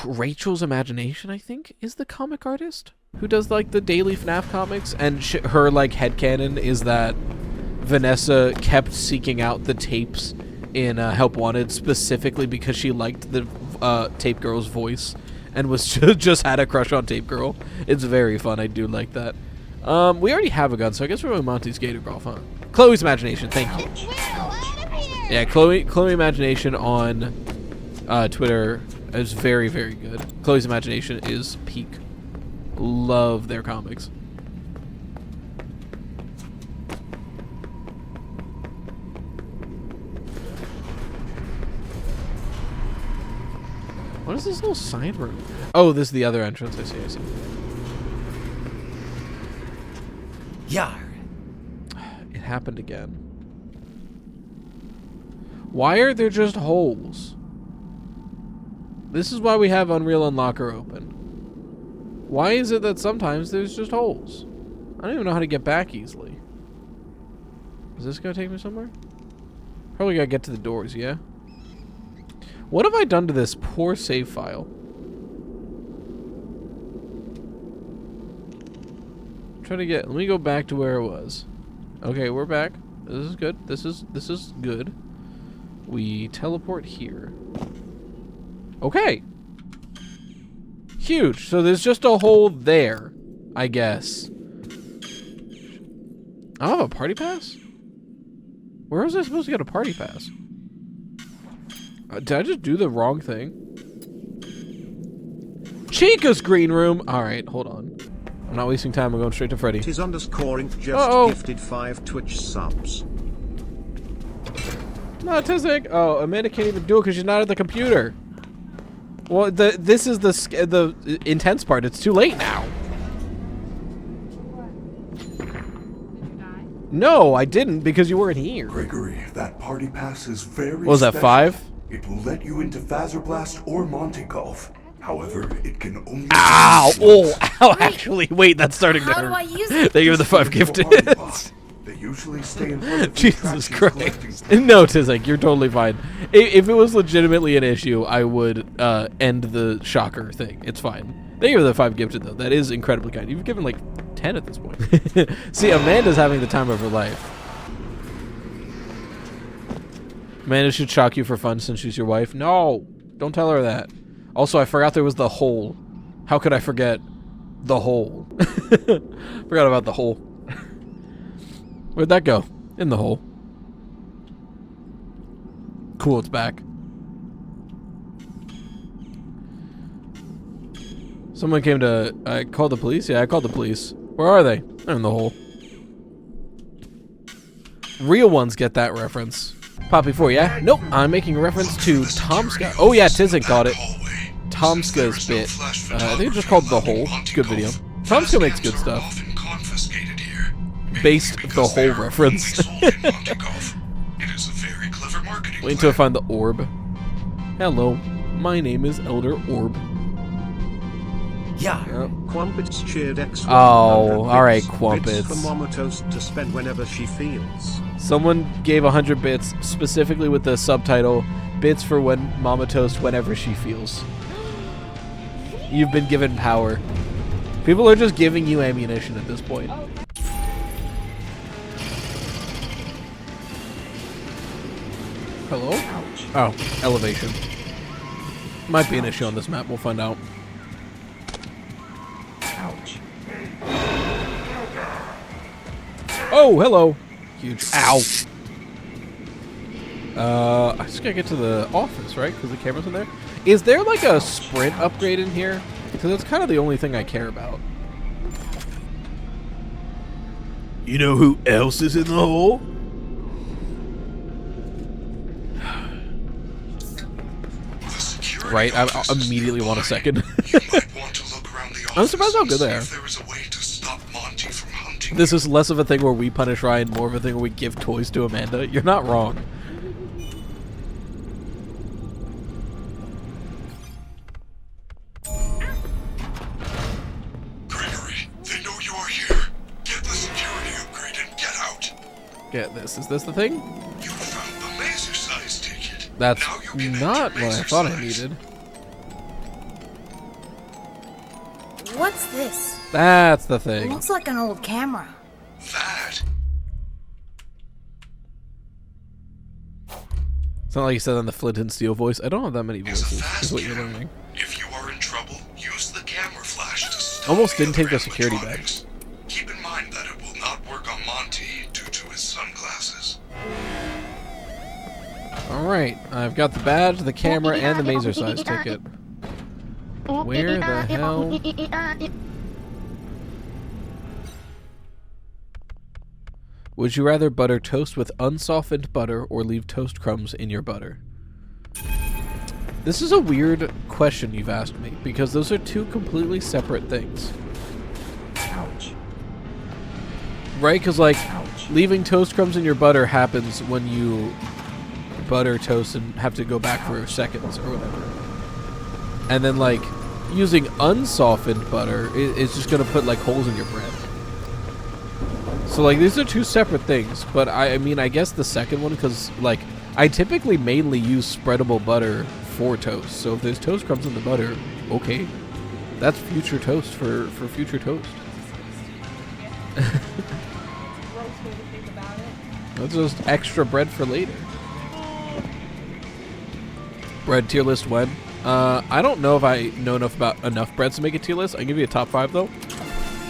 Rachel's Imagination, I think, is the comic artist who does like the daily FNAF comics, and her like headcanon is that Vanessa kept seeking out the tapes in Help Wanted specifically because she liked the Tape Girl's voice and was just had a crush on Tape Girl. It's very fun. I do like that. We already have a gun, so I guess we're going Monty's Gator Golf, huh? Chloe's Imagination, thank you. Yeah, Chloe Imagination on Twitter is very, very good. Chloe's Imagination is peak. Love their comics. What is this little side room? Oh, this is the other entrance. I see. Yar. It happened again. Why are there just holes? This is why we have Unreal Unlocker open. Why is it that sometimes there's just holes? I don't even know how to get back easily. Is this gonna take me somewhere? Probably gotta get to the doors, yeah? What have I done to this poor save file? Let me go back to where it was. Okay, we're back. This is good. This is good. We teleport here. Okay. Huge. So there's just a hole there, I guess. I don't have a party pass? Where was I supposed to get a party pass? Did I just do the wrong thing? Chica's green room. All right, hold on. I'm not wasting time. I'm going straight to Freddy. It is underscoring just gifted 5 Twitch subs. No, Tizik. Oh, Amanda can't even do it because she's not at the computer. Well, this is the intense part. It's too late now. No, I didn't because you weren't here. Gregory, that party pass is very What was that, special. 5? It will let you into Blast or Monty Golf. However, it can only... Ow! Oh, ow, actually. Wait, that's starting to How do I hurt. use it? Thank you for the 5 gifted. They usually stay in front of the Jesus attractions Christ. collecting- No, Tizik, you're totally fine. If it was legitimately an issue, I would end the shocker thing. It's fine. Thank you for the 5 gifted, though. That is incredibly kind. You've given, like, 10 at this point. See, Amanda's having the time of her life. Amanda should shock you for fun since she's your wife. No, don't tell her that. Also, I forgot there was the hole. How could I forget the hole? Forgot about the hole. Where'd that go? In the hole. Cool, it's back. Someone came to... I called the police? Yeah, I called the police. Where are they? They're in the hole. Real ones get that reference. Poppy 4, yeah? Nope, I'm making a reference to Tomska. Oh yeah, Tizik got it. Tomska's bit. I think it's just called The Hole. It's a good video. Tomska makes good stuff. Based the Hole reference. Wait until I find the orb. Hello, my name is Elder Orb. Yeah. Quampits cheered X. Oh, alright, Bits Quampits. for MamaToast to spend whenever she feels. Someone gave 100 bits, specifically with the subtitle, "Bits for when MamaToast whenever she feels." You've been given power. People are just giving you ammunition at this point. Hello? Ouch. Oh, elevation. Might be an issue on this map, we'll find out. Ouch. Oh, hello. Huge. Ow. I just gotta get to the office, right? Because the camera's in there. Is there like a sprint upgrade in here? Because that's kind of the only thing I care about. You know who else is in the hole? Right, I immediately want a second. I'm surprised how good they are. This is less of a thing where we punish Ryan, more of a thing where we give toys to Amanda. You're not wrong. Gregory, they know you are here. Get the security upgrade and get out. Get this. Is this the thing? You found the Mazercise ticket. That's Now you can not enter what I thought I Mazercise. needed. What's this? That's the thing. Looks like an old camera. That. It's not like you said on the Flint and Steel voice. I don't have that many Is a voices, fast is what you're camera. learning. If you are in trouble, use the camera flash to stop Almost the didn't take other the security animatronics. Keep in mind that it will not work on Monty due to his sunglasses. Alright, I've got the badge, the camera, and the Mazercise ticket. Where the hell? Would you rather butter toast with unsoftened butter or leave toast crumbs in your butter? This is a weird question you've asked me, because those are two completely separate things. Ouch. Right? Because, like, Ouch. leaving toast crumbs in your butter happens when you butter toast and have to go back for seconds or whatever. And then, like, using unsoftened butter is just going to put, like, holes in your bread. So, like, these are two separate things. But, I mean, I guess the second one, because, like, I typically mainly use spreadable butter for toast. So if there's toast crumbs in the butter, okay. That's future toast for future toast. That's just extra bread for later. Bread tier list when? I don't know if I know enough about enough breads to make a tier list. I'll give you a top 5 though.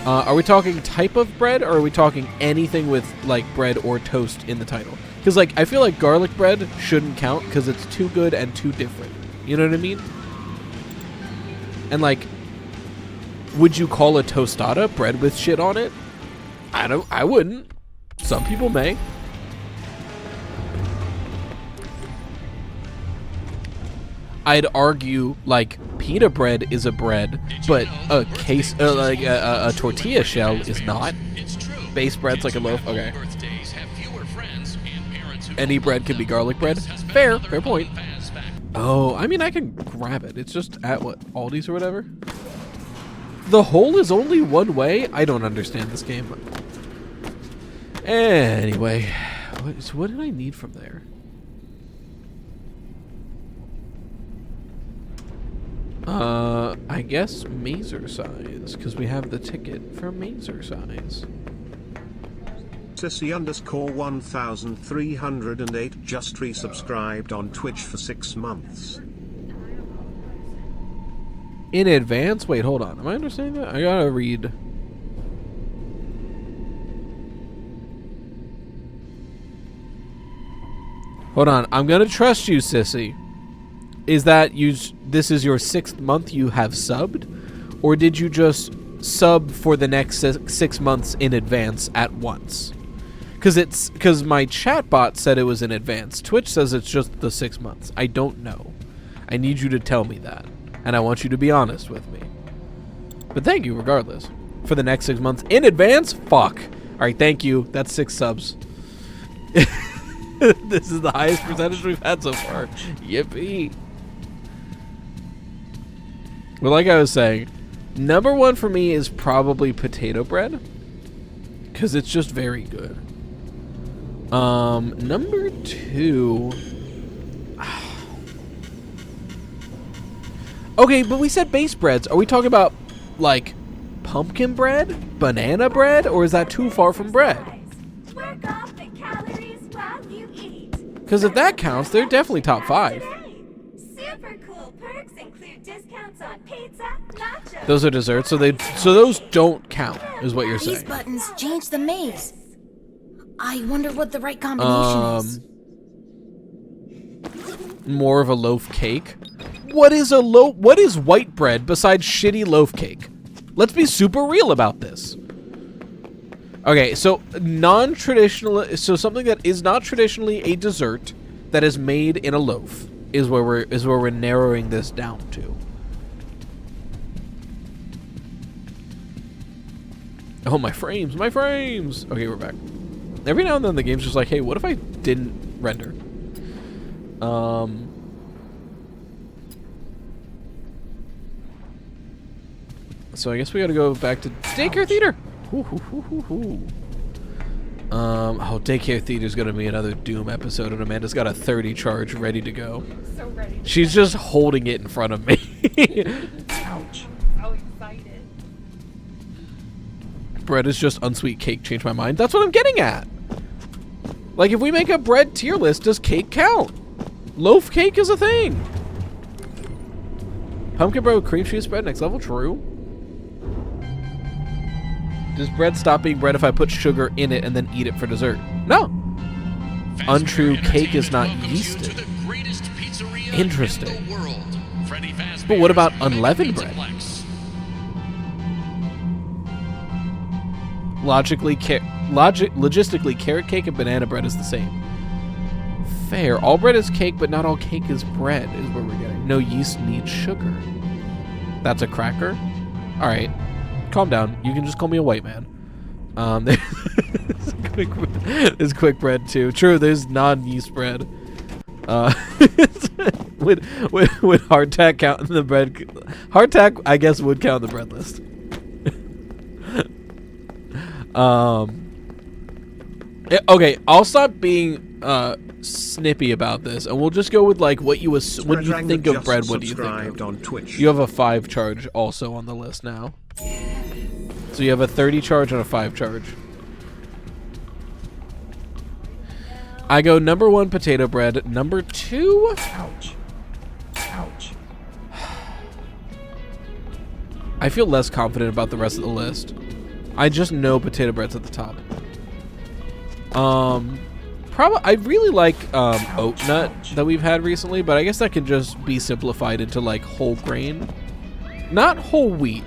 Are we talking type of bread, or are we talking anything with like bread or toast in the title? Because like I feel like garlic bread shouldn't count because it's too good and too different. You know what I mean? And like Would you call a tostada bread with shit on it? I wouldn't. Some people may. I'd argue like pita bread is a bread, but a case like a tortilla shell is not. Base bread's like a loaf. Okay. Any bread can be garlic bread. Fair point. Oh, I mean I can grab it. It's just at what, Aldi's or whatever. The hole is only one way. I don't understand this game. Anyway, what did I need from there? I guess Mazercise, because we have the ticket for Mazercise. Sissy_1308 just resubscribed on Twitch for 6 months. In advance? Wait, hold on. Am I understanding that? I gotta read. Hold on. I'm gonna trust you, Sissy. Is that this is your 6th month you have subbed? Or did you just sub for the next 6 months in advance at once? Because my chatbot said it was in advance. Twitch says it's just the 6 months. I don't know. I need you to tell me that. And I want you to be honest with me. But thank you regardless. For the next 6 months in advance? Fuck. Alright, thank you. That's 6 subs. This is the highest percentage we've had so far. Yippee. But like I was saying, number 1 for me is probably potato bread. Because it's just very good. Number 2... Okay, but we said base breads. Are we talking about, like, pumpkin bread? Banana bread? Or is that too far from bread? Work off the calories while you eat. Because if that counts, they're definitely top 5. Super cool perks include discounts on pizza, nachos. Those are desserts, so those don't count, is what you're saying. These buttons change the maze. I wonder what the right combination is. More of a loaf cake. What is white bread besides shitty loaf cake? Let's be super real about this. Okay, so non-traditional, so something that is not traditionally a dessert that is made in a loaf is where we're narrowing this down to. Oh, my frames, my frames. Okay, we're back. Every now and then the game's just like, hey, what if I didn't render? So I guess we gotta go back to Daycare Theater. Oh, Daycare Theater's gonna be another Doom episode, and Amanda's got a 30 charge ready to go. So ready. She's just holding it in front of me. Ouch. So excited. Bread is just unsweet cake. Change my mind. That's what I'm getting at. Like, if we make a bread tier list, does cake count? Loaf cake is a thing. Pumpkin bread with cream cheese spread, next level. True. Does bread stop being bread if I put sugar in it and then eat it for dessert? No. Untrue, cake is not yeasted. Interesting. But what about unleavened bread? Logistically, carrot cake and banana bread is the same. Fair. All bread is cake, but not all cake is bread, is what we're getting. No yeast needs sugar. That's a cracker? Alright. Calm down. You can just call me a white man. There's quick bread too. True, there's non-yeast bread. Would hardtack count in the bread? Hardtack, I guess, would count in the bread list. Okay, I'll stop being snippy about this, and we'll just go with like what you when you think of bread. What do you think of? You have a 5 charge also on the list now. So you have a 30 charge and a 5 charge. I go number 1 potato bread, number 2. Ouch. Ouch. I feel less confident about the rest of the list. I just know potato bread's at the top. Probably I really like oat nut that we've had recently, but I guess that can just be simplified into like whole grain, not whole wheat.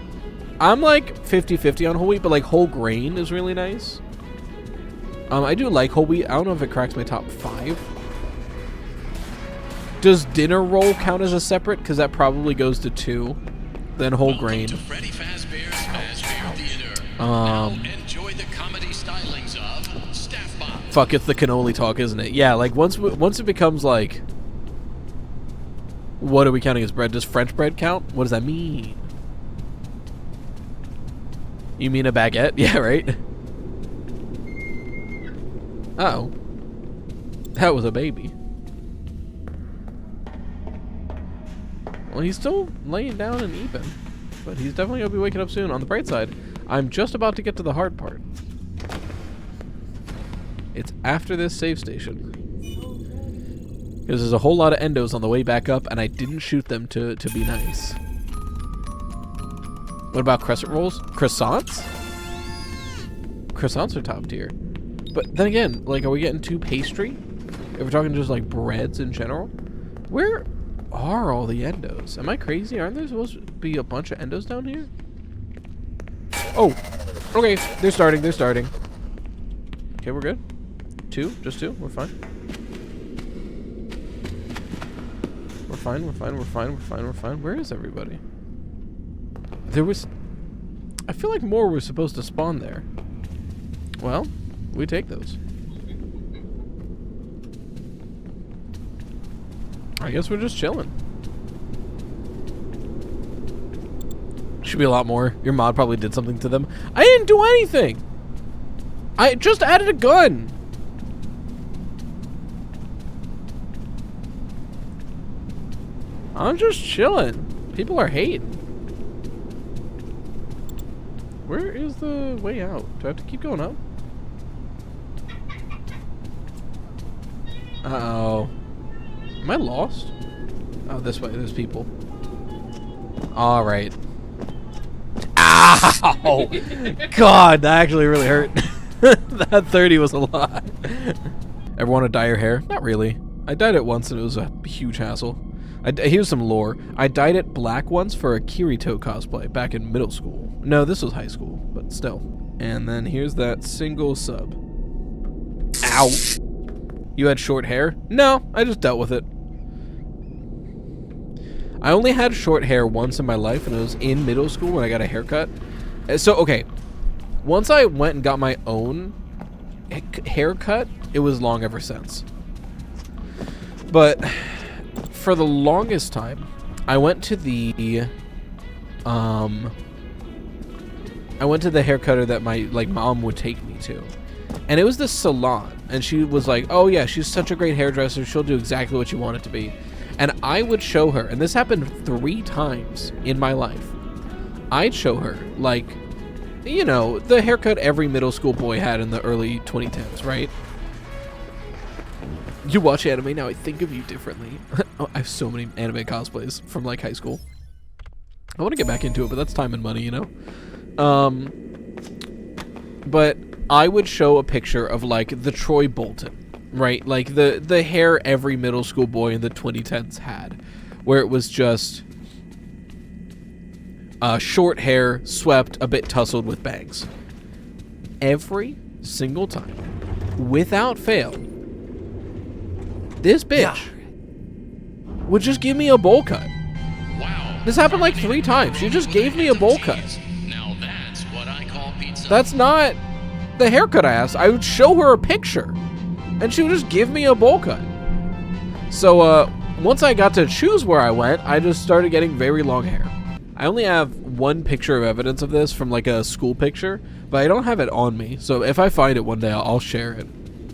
I'm like 50-50 on whole wheat, but like whole grain is really nice. I do like whole wheat. I don't know if it cracks my top 5. Does dinner roll count as a separate? Because that probably goes to 2. Then whole grain. To Freddy Fazbear's Fazbear Theater. Now enjoy the comedy stylings of Staff Bomb. Fuck, it's the cannoli talk, isn't it? Yeah, like once it becomes like, what are we counting as bread? Does French bread count? What does that mean? You mean a baguette? Yeah, right? Uh-oh. That was a baby. Well, he's still laying down and eating, but he's definitely going to be waking up soon. On the bright side, I'm just about to get to the hard part. It's after this save station. Because there's a whole lot of endos on the way back up, and I didn't shoot them to be nice. What about crescent rolls? Croissants? Croissants are top tier. But then again, like, are we getting too pastry? If we're talking just, like, breads in general? Where are all the endos? Am I crazy? Aren't there supposed to be a bunch of endos down here? Oh, okay. They're starting. Okay, we're good. 2? Just 2? We're fine. We're fine. Where is everybody? There was... I feel like more were supposed to spawn there. Well, we take those. I guess we're just chilling. Should be a lot more. Your mod probably did something to them. I didn't do anything! I just added a gun! I'm just chilling. People are hating. Where is the way out? Do I have to keep going up? Uh-oh. Am I lost? Oh, this way. There's people. Alright. Ow! God, that actually really hurt. That 30 was a lot. Ever want to dye your hair? Not really. I dyed it once and it was a huge hassle. Here's some lore. I dyed it black once for a Kirito cosplay back in middle school. No, this was high school, but still. And then here's that single sub. Ow! You had short hair? No, I just dealt with it. I only had short hair once in my life, and it was in middle school when I got a haircut. So, okay. Once I went and got my own haircut, it was long ever since. But for the longest time, I went to the haircutter that my mom would take me to. And it was this salon, and she was like, oh yeah, she's such a great hairdresser, she'll do exactly what you want it to be. And I would show her, and this happened 3 times in my life. I'd show her, like, you know, the haircut every middle school boy had in the early 2010s, right? You watch anime now, I think of you differently. Oh, I have so many anime cosplays from, like, high school. I want to get back into it, but that's time and money, you know? But I would show a picture of, like, the Troy Bolton. Right, like the hair every middle school boy in the 2010s had, where it was just short hair, swept, a bit tousled with bangs. Every single time, without fail, this bitch would just give me a bowl cut. Wow. This happened like 3 times. She just gave me a bowl cut. Now that's what I call pizza. That's not the haircut I asked. I would show her a picture. And she would just give me a bowl cut. So, once I got to choose where I went, I just started getting very long hair. I only have 1 picture of evidence of this from, like, a school picture, but I don't have it on me. So if I find it one day, I'll share it.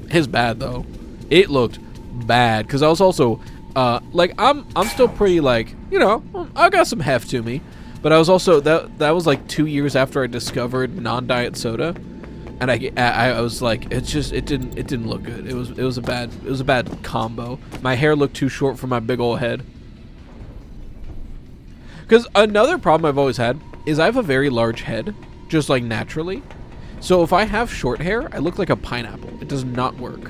It's bad, though. It looked bad, because I was also, like, I'm still pretty, like, you know, I got some heft to me. But I was also, that was, like, 2 years after I discovered non-diet soda. And I was like, it didn't look good. It was a bad combo. My hair looked too short for my big old head. Because another problem I've always had is I have a very large head, just like naturally. So if I have short hair, I look like a pineapple. It does not work.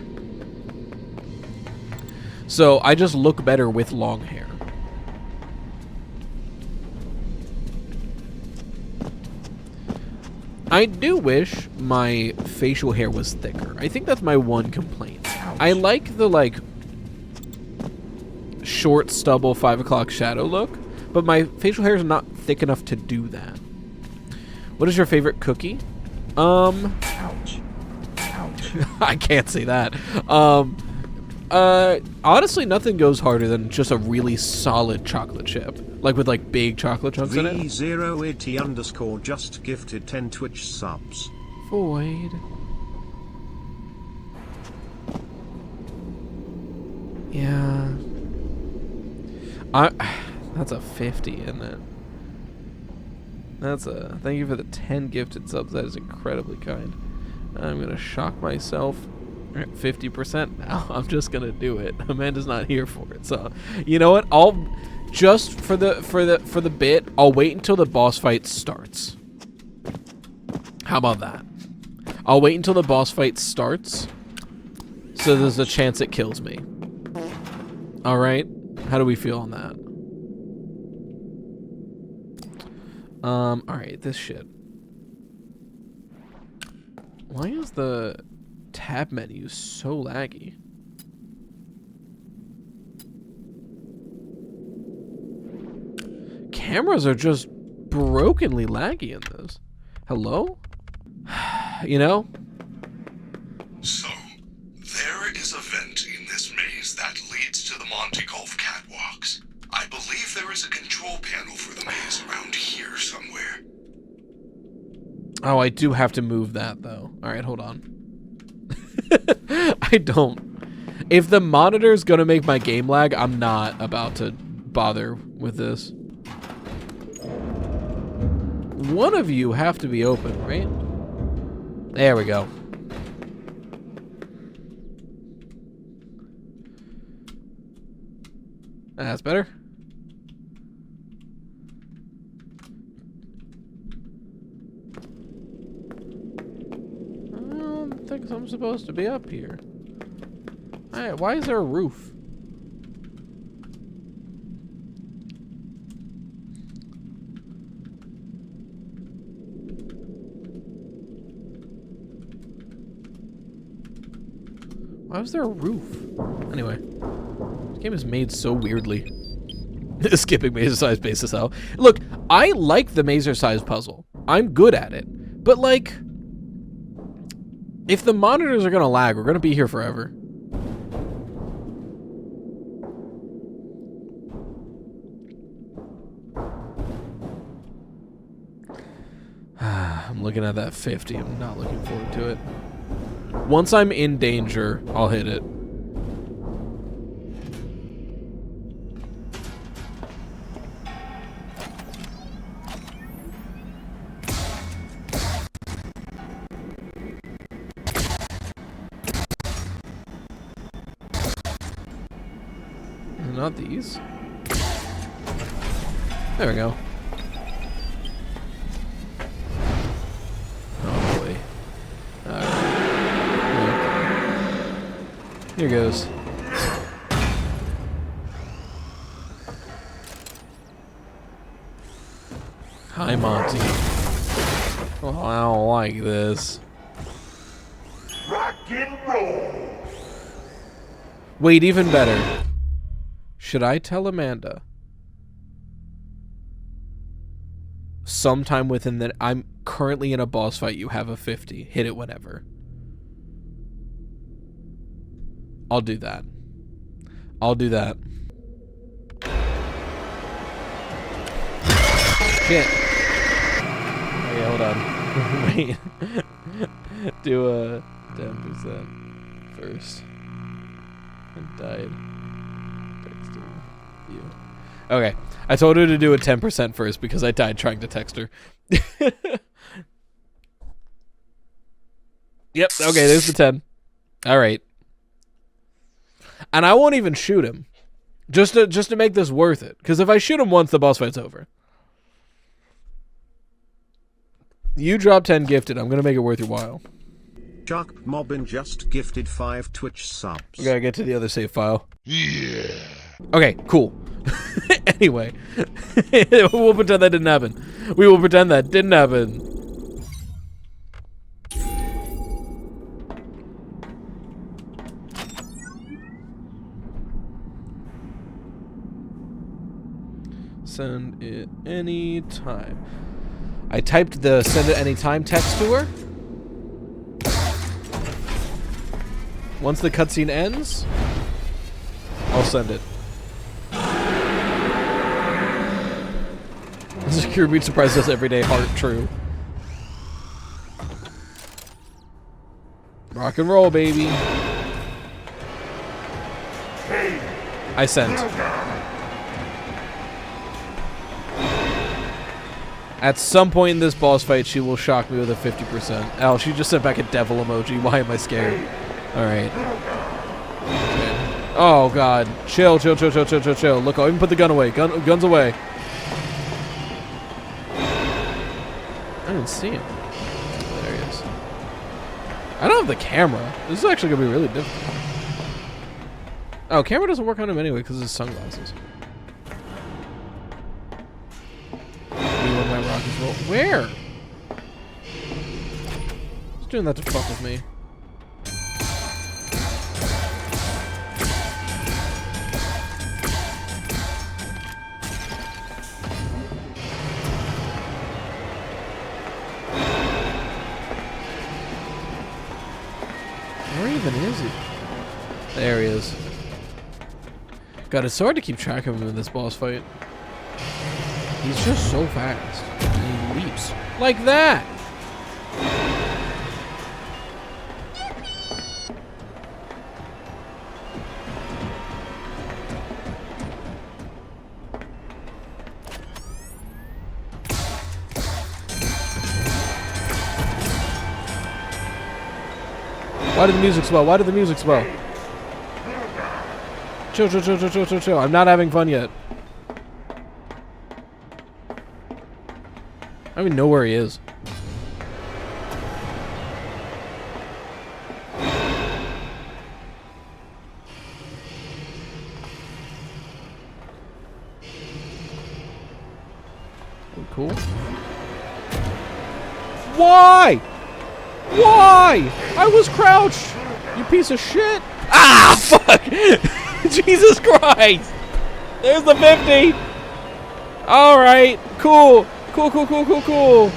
So I just look better with long hair. I do wish my facial hair was thicker. I think that's my one complaint. I like the, like, short stubble 5 o'clock shadow look, but my facial hair is not thick enough to do that. What is your favorite cookie? Ouch. I can't say that. Honestly, nothing goes harder than just a really solid chocolate chip. Like with like big chocolate chunks in it. V0AT_ just gifted 10 Twitch subs. Void. Yeah. That's a 50, isn't it? That's a... Thank you for the 10 gifted subs. That is incredibly kind. I'm going to shock myself. We're at 50% now. I'm just going to do it. Amanda's not here for it. So, you know what? I'll... Just for the bit, I'll wait until the boss fight starts. How about that? I'll wait until the boss fight starts, so there's a chance it kills me. All right, how do we feel on that? All right, this shit. Why is the tab menu so laggy? Cameras are just brokenly laggy in this. Hello? You know? So, there is a vent in this maze that leads to the Monty Golf catwalks. I believe there is a control panel for the maze around here somewhere. Oh, I do have to move that, though. Alright, hold on. I don't. If the monitor's gonna make my game lag, I'm not about to bother with this. One of you have to be open, right? There we go. That's better. I don't think I'm supposed to be up here. Alright, why is there a roof? Why was there a roof? Anyway, this game is made so weirdly. Skipping Mazercise basis out. Look, I like the Mazercise puzzle. I'm good at it. But like, if the monitors are gonna lag, we're gonna be here forever. I'm looking at that 50. I'm not looking forward to it. Once I'm in danger, I'll hit it. Not these. There we go. Oh boy. Here goes. Hi, Monty. Oh, I don't like this. Rock and roll. Wait, even better. Should I tell Amanda? Sometime within that, I'm currently in a boss fight, you have a 50. Hit it whenever. I'll do that. I'll do that. Shit. Okay, hold on. Wait. Do a 10% first. I died. Texting you. Okay. I told her to do a 10% first because I died trying to text her. Yep. Okay, there's the 10. All right. And I won't even shoot him. Just to make this worth it. Because if I shoot him once, the boss fight's over. You drop 10 gifted. I'm going to make it worth your while. Chuck Mobbin just gifted 5 Twitch subs. We gotta get to the other save file. Yeah. Okay, cool. Anyway. We'll pretend that didn't happen. We will pretend that didn't happen. Send it anytime. I typed the send it anytime text to her. Once the cutscene ends, I'll send it. Secure Beat surprises us every day. Heart true. Rock and roll, baby. I sent. At some point in this boss fight, she will shock me with a 50%. Oh, she just sent back a devil emoji. Why am I scared? Alright. Okay. Oh, God. Chill, chill, chill, chill, chill, chill, chill. Look, I'll even put the gun away. Guns away. I didn't see him. There he is. I don't have the camera. This is actually going to be really difficult. Oh, camera doesn't work on him anyway because of his sunglasses. Where? He's doing that to fuck with me. Where even is he? There he is. God, it's so hard to keep track of him in this boss fight. He's just so fast. And he leaps. Like that! Why did the music swell? Why did the music swell? Chill, chill, chill, chill, chill, chill, chill. I'm not having fun yet. I don't even know where he is. Cool. Why? Why? I was crouched! You piece of shit! Ah, fuck! Jesus Christ! There's the 50! Alright, cool. Cool, cool, cool, cool, cool.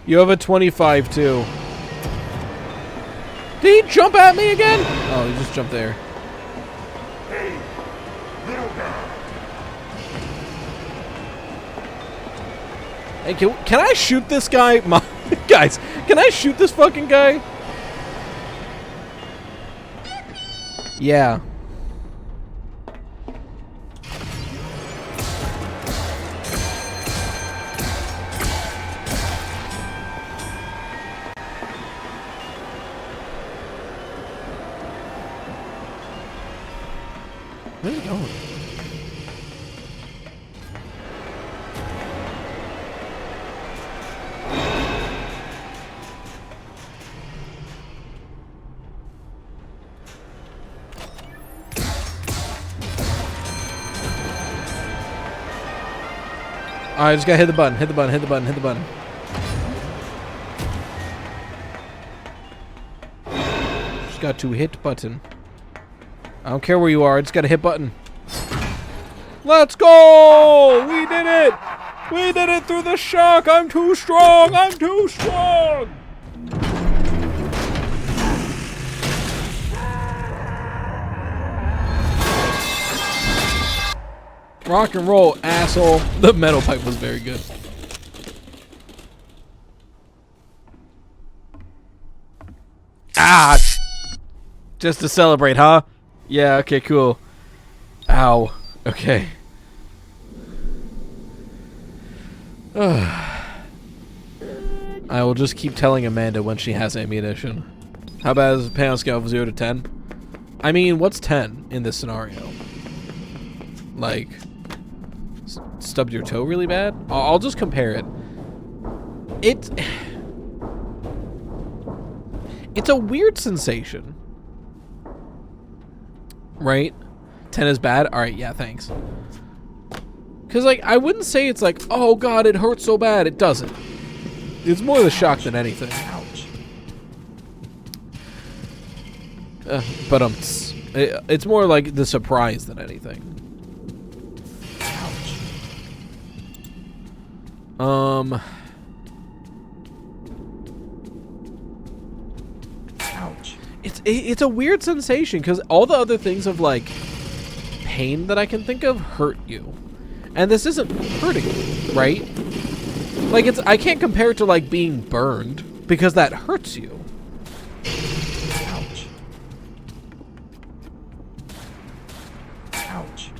You have a 25 too. Did he jump at me again? Oh, he just jumped there. Hey, little guy. Hey, can I shoot this guy? Guys, can I shoot this fucking guy? Yeah. Where's he going? I just gotta hit the button, hit the button, hit the button, hit the button. Just got to hit button. I don't care where you are, I just gotta hit button. Let's go! We did it! We did it through the shock! I'm too strong! I'm too strong! Rock and roll, asshole. The metal pipe was very good. Ah! Just to celebrate, huh? Yeah, okay, cool. Ow. Okay. I will just keep telling Amanda when she has ammunition. How bad is a pound scale of 0 to 10? I mean, what's 10 in this scenario? Like, stubbed your toe really bad? I'll just compare it. It's a weird sensation. Right? 10 is bad? Alright, yeah, thanks. Because, like, I wouldn't say it's like, oh god, it hurts so bad. It doesn't. It's more the shock than anything. But It's more like the surprise than anything. Ouch. It's a weird sensation because all the other things of like pain that I can think of hurt you, and this isn't hurting you, right? Like I can't compare it to like being burned because that hurts you. Ouch. Ouch.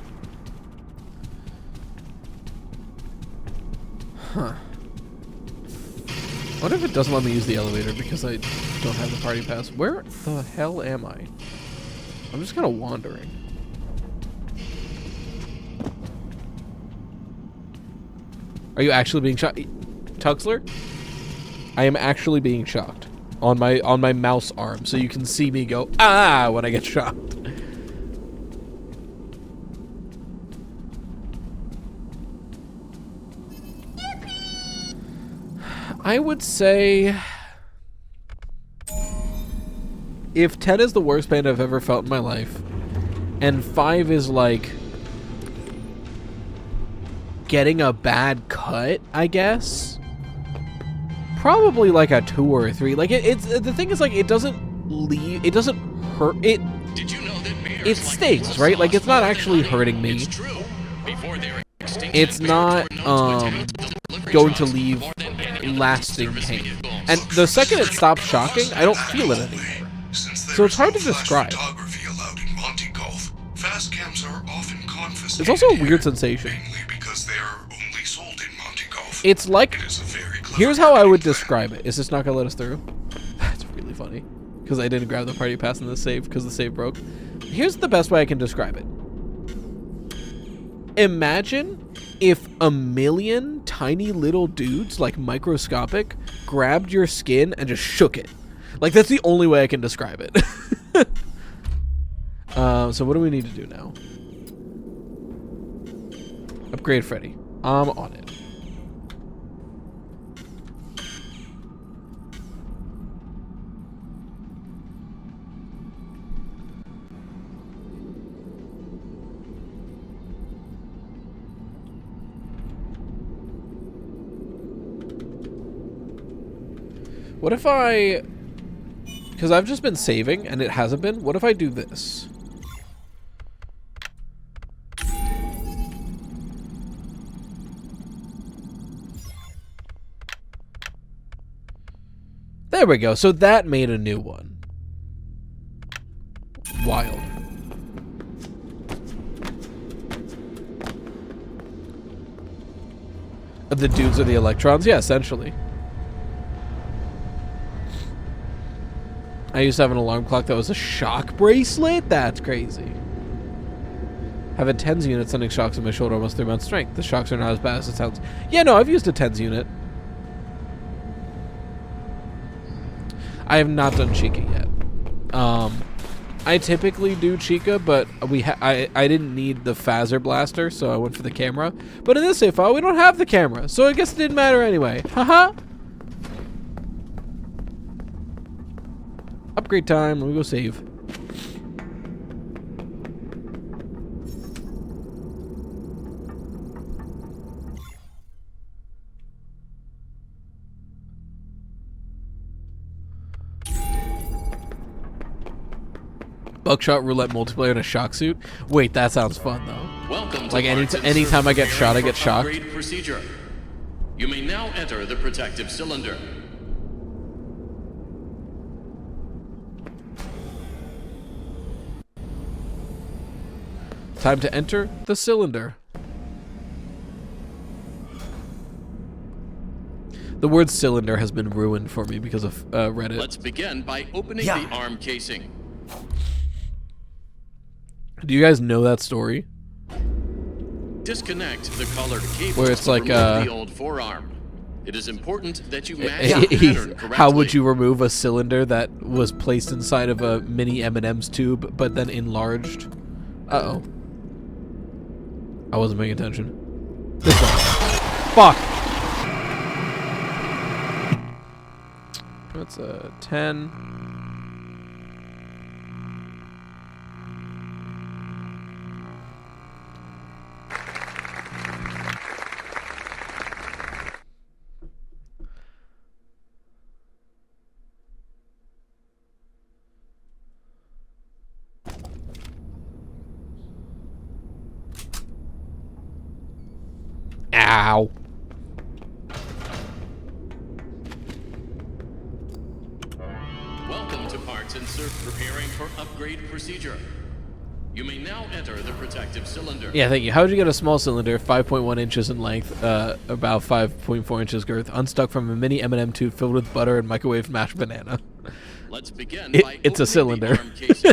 Huh. What if it doesn't let me use the elevator because I don't have the party pass? Where the hell am I? I'm just kind of wandering. Are you actually being shocked? Tuxler? I am actually being shocked on my mouse arm, so you can see me go, ah, when I get shocked. I would say if 10 is the worst pain I've ever felt in my life, and 5 is like getting a bad cut, I guess, probably like a 2 or a 3. Like it's the thing is like it doesn't hurt. Did you know that it stings, right? Like it's not actually hurting me. It's not going to leave lasting pain. And the second it stops shocking, I don't feel it anymore. So it's hard to describe. It's also a weird sensation. It's like, here's how I would describe it. Is this not gonna let us through? That's really funny because I didn't grab the party pass in the save because the save broke. Here's the best way I can describe it. Imagine if a million tiny little dudes, like microscopic, grabbed your skin and just shook it. Like, that's the only way I can describe it. So what do we need to do now? Upgrade Freddy. I'm on it. What if I... Because I've just been saving, and it hasn't been. What if I do this? There we go. So that made a new one. Wild. The dudes are the electrons? Yeah, essentially. I used to have an alarm clock that was a shock bracelet? That's crazy. Have a TENS unit sending shocks in my shoulder almost 3 months strength. The shocks are not as bad as it sounds. Yeah, no, I've used a TENS unit. I have not done Chica yet. I typically do Chica, but I didn't need the phaser blaster, so I went for the camera. But in this save file, we don't have the camera, so I guess it didn't matter anyway. Haha. Upgrade time. Let me go save. Buckshot roulette multiplayer in a shock suit. Wait, that sounds fun though. Welcome to like anytime I get shot, I get shocked. Procedure. You may now enter the protective cylinder. Time to enter the cylinder. The word cylinder has been ruined for me because of Reddit. Let's begin by opening the arm casing. Do you guys know that story? Disconnect the colored cable where it's like the old forearm. It is important that you match the pattern correctly. How would you remove a cylinder that was placed inside of a mini M&M's tube but then enlarged? Uh-oh. I wasn't paying attention. This one. Fuck! That's a 10. Ow. Welcome to Parts and Surf preparing for upgrade procedure. You may now enter the protective cylinder. Yeah, thank you. How would you get a small cylinder, 5.1 inches in length, about 5.4 inches girth, unstuck from a mini M&M tube filled with butter and microwave mashed banana? Let's begin by it's a cylinder. the arm casing.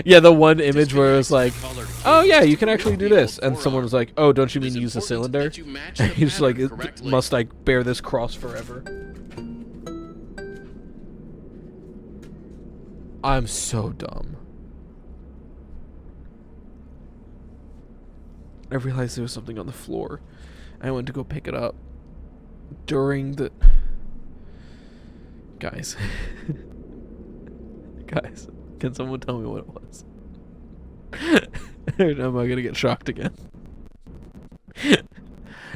Yeah, the one image where it was like, oh yeah, you can actually do this. And someone was like, oh, don't you mean use a cylinder? And he's like, must I bear this cross forever? I'm so dumb. I realized there was something on the floor. I went to go pick it up during the... Guys. Guys, can someone tell me what it was? Or am I gonna get shocked again?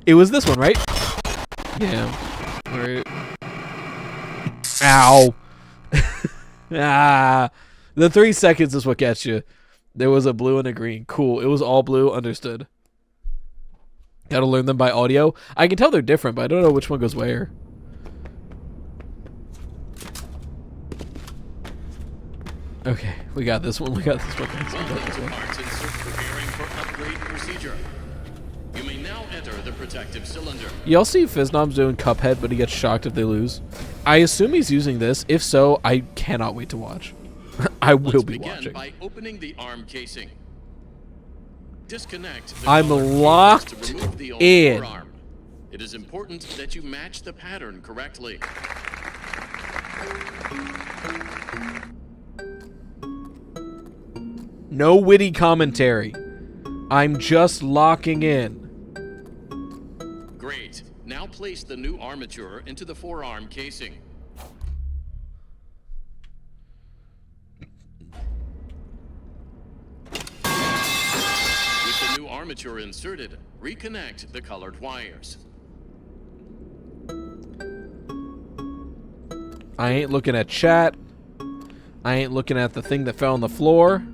It was this one, right? Yeah. Alright. Ow! Ah! The 3 seconds is what gets you. There was a blue and a green. Cool. It was all blue. Understood. Gotta learn them by audio. I can tell they're different, but I don't know which one goes where. Okay, we got this one. We got this one. Welcome to Parts and Surf preparing for upgrade procedure. You may now enter the protective cylinder. Y'all see Fiznom's doing Cuphead, but he gets shocked if they lose. I assume he's using this. If so, I cannot wait to watch. I will be watching. By opening the arm casing. Disconnect the I'm locked to remove the old in. forearm. It is important that you match the pattern correctly. No witty commentary. I'm just locking in. Great. Now place the new armature into the forearm casing. With the new armature inserted, reconnect the colored wires. I ain't looking at chat. I ain't looking at the thing that fell on the floor.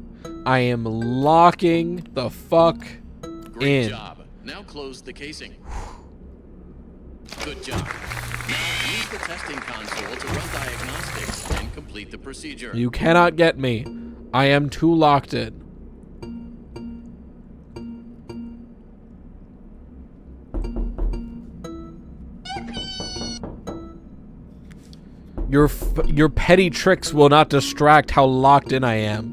I am locking the fuck Great in. job. Now close the casing. Good job. Now use the testing console to run diagnostics and complete the procedure. You cannot get me. I am too locked in. Your petty tricks will not distract how locked in I am.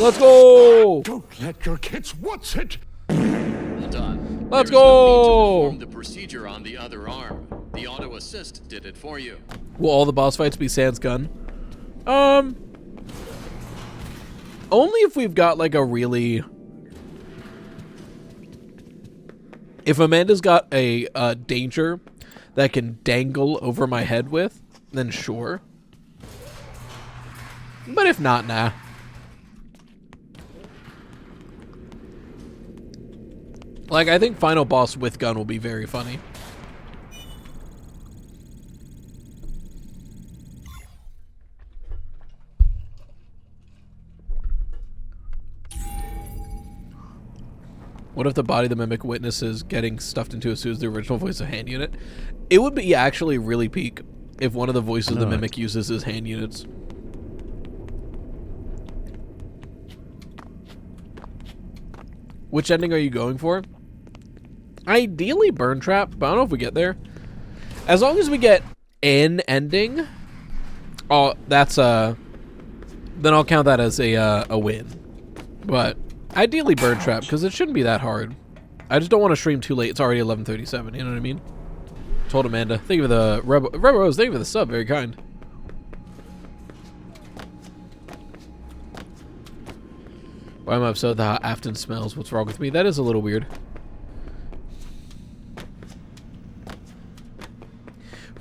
Let's go! Don't let your kids what's it? Well done. Let's There is no need to go! perform the procedure on the other arm. The auto assist did it for you. Will all the boss fights be sans gun? Only if we've got like a really... If Amanda's got a danger that can dangle over my head with, then sure. But if not, nah. Like, I think final boss with gun will be very funny. What if the body the mimic witnesses getting stuffed into a suit is the original voice of hand unit? It would be actually really peak if one of the voices the mimic uses his hand units. Which ending are you going for? Ideally burn trap, but I don't know if we get there. As long as we get an ending, oh, that's then I'll count that as a win. But ideally burn trap, because it shouldn't be that hard. I just don't want to stream too late. It's already 11:37. You know what I mean? Told Amanda. Thank you for the Rose. Thank you for the sub. Very kind. Why am I upset with how Afton smells? What's wrong with me? That is a little weird.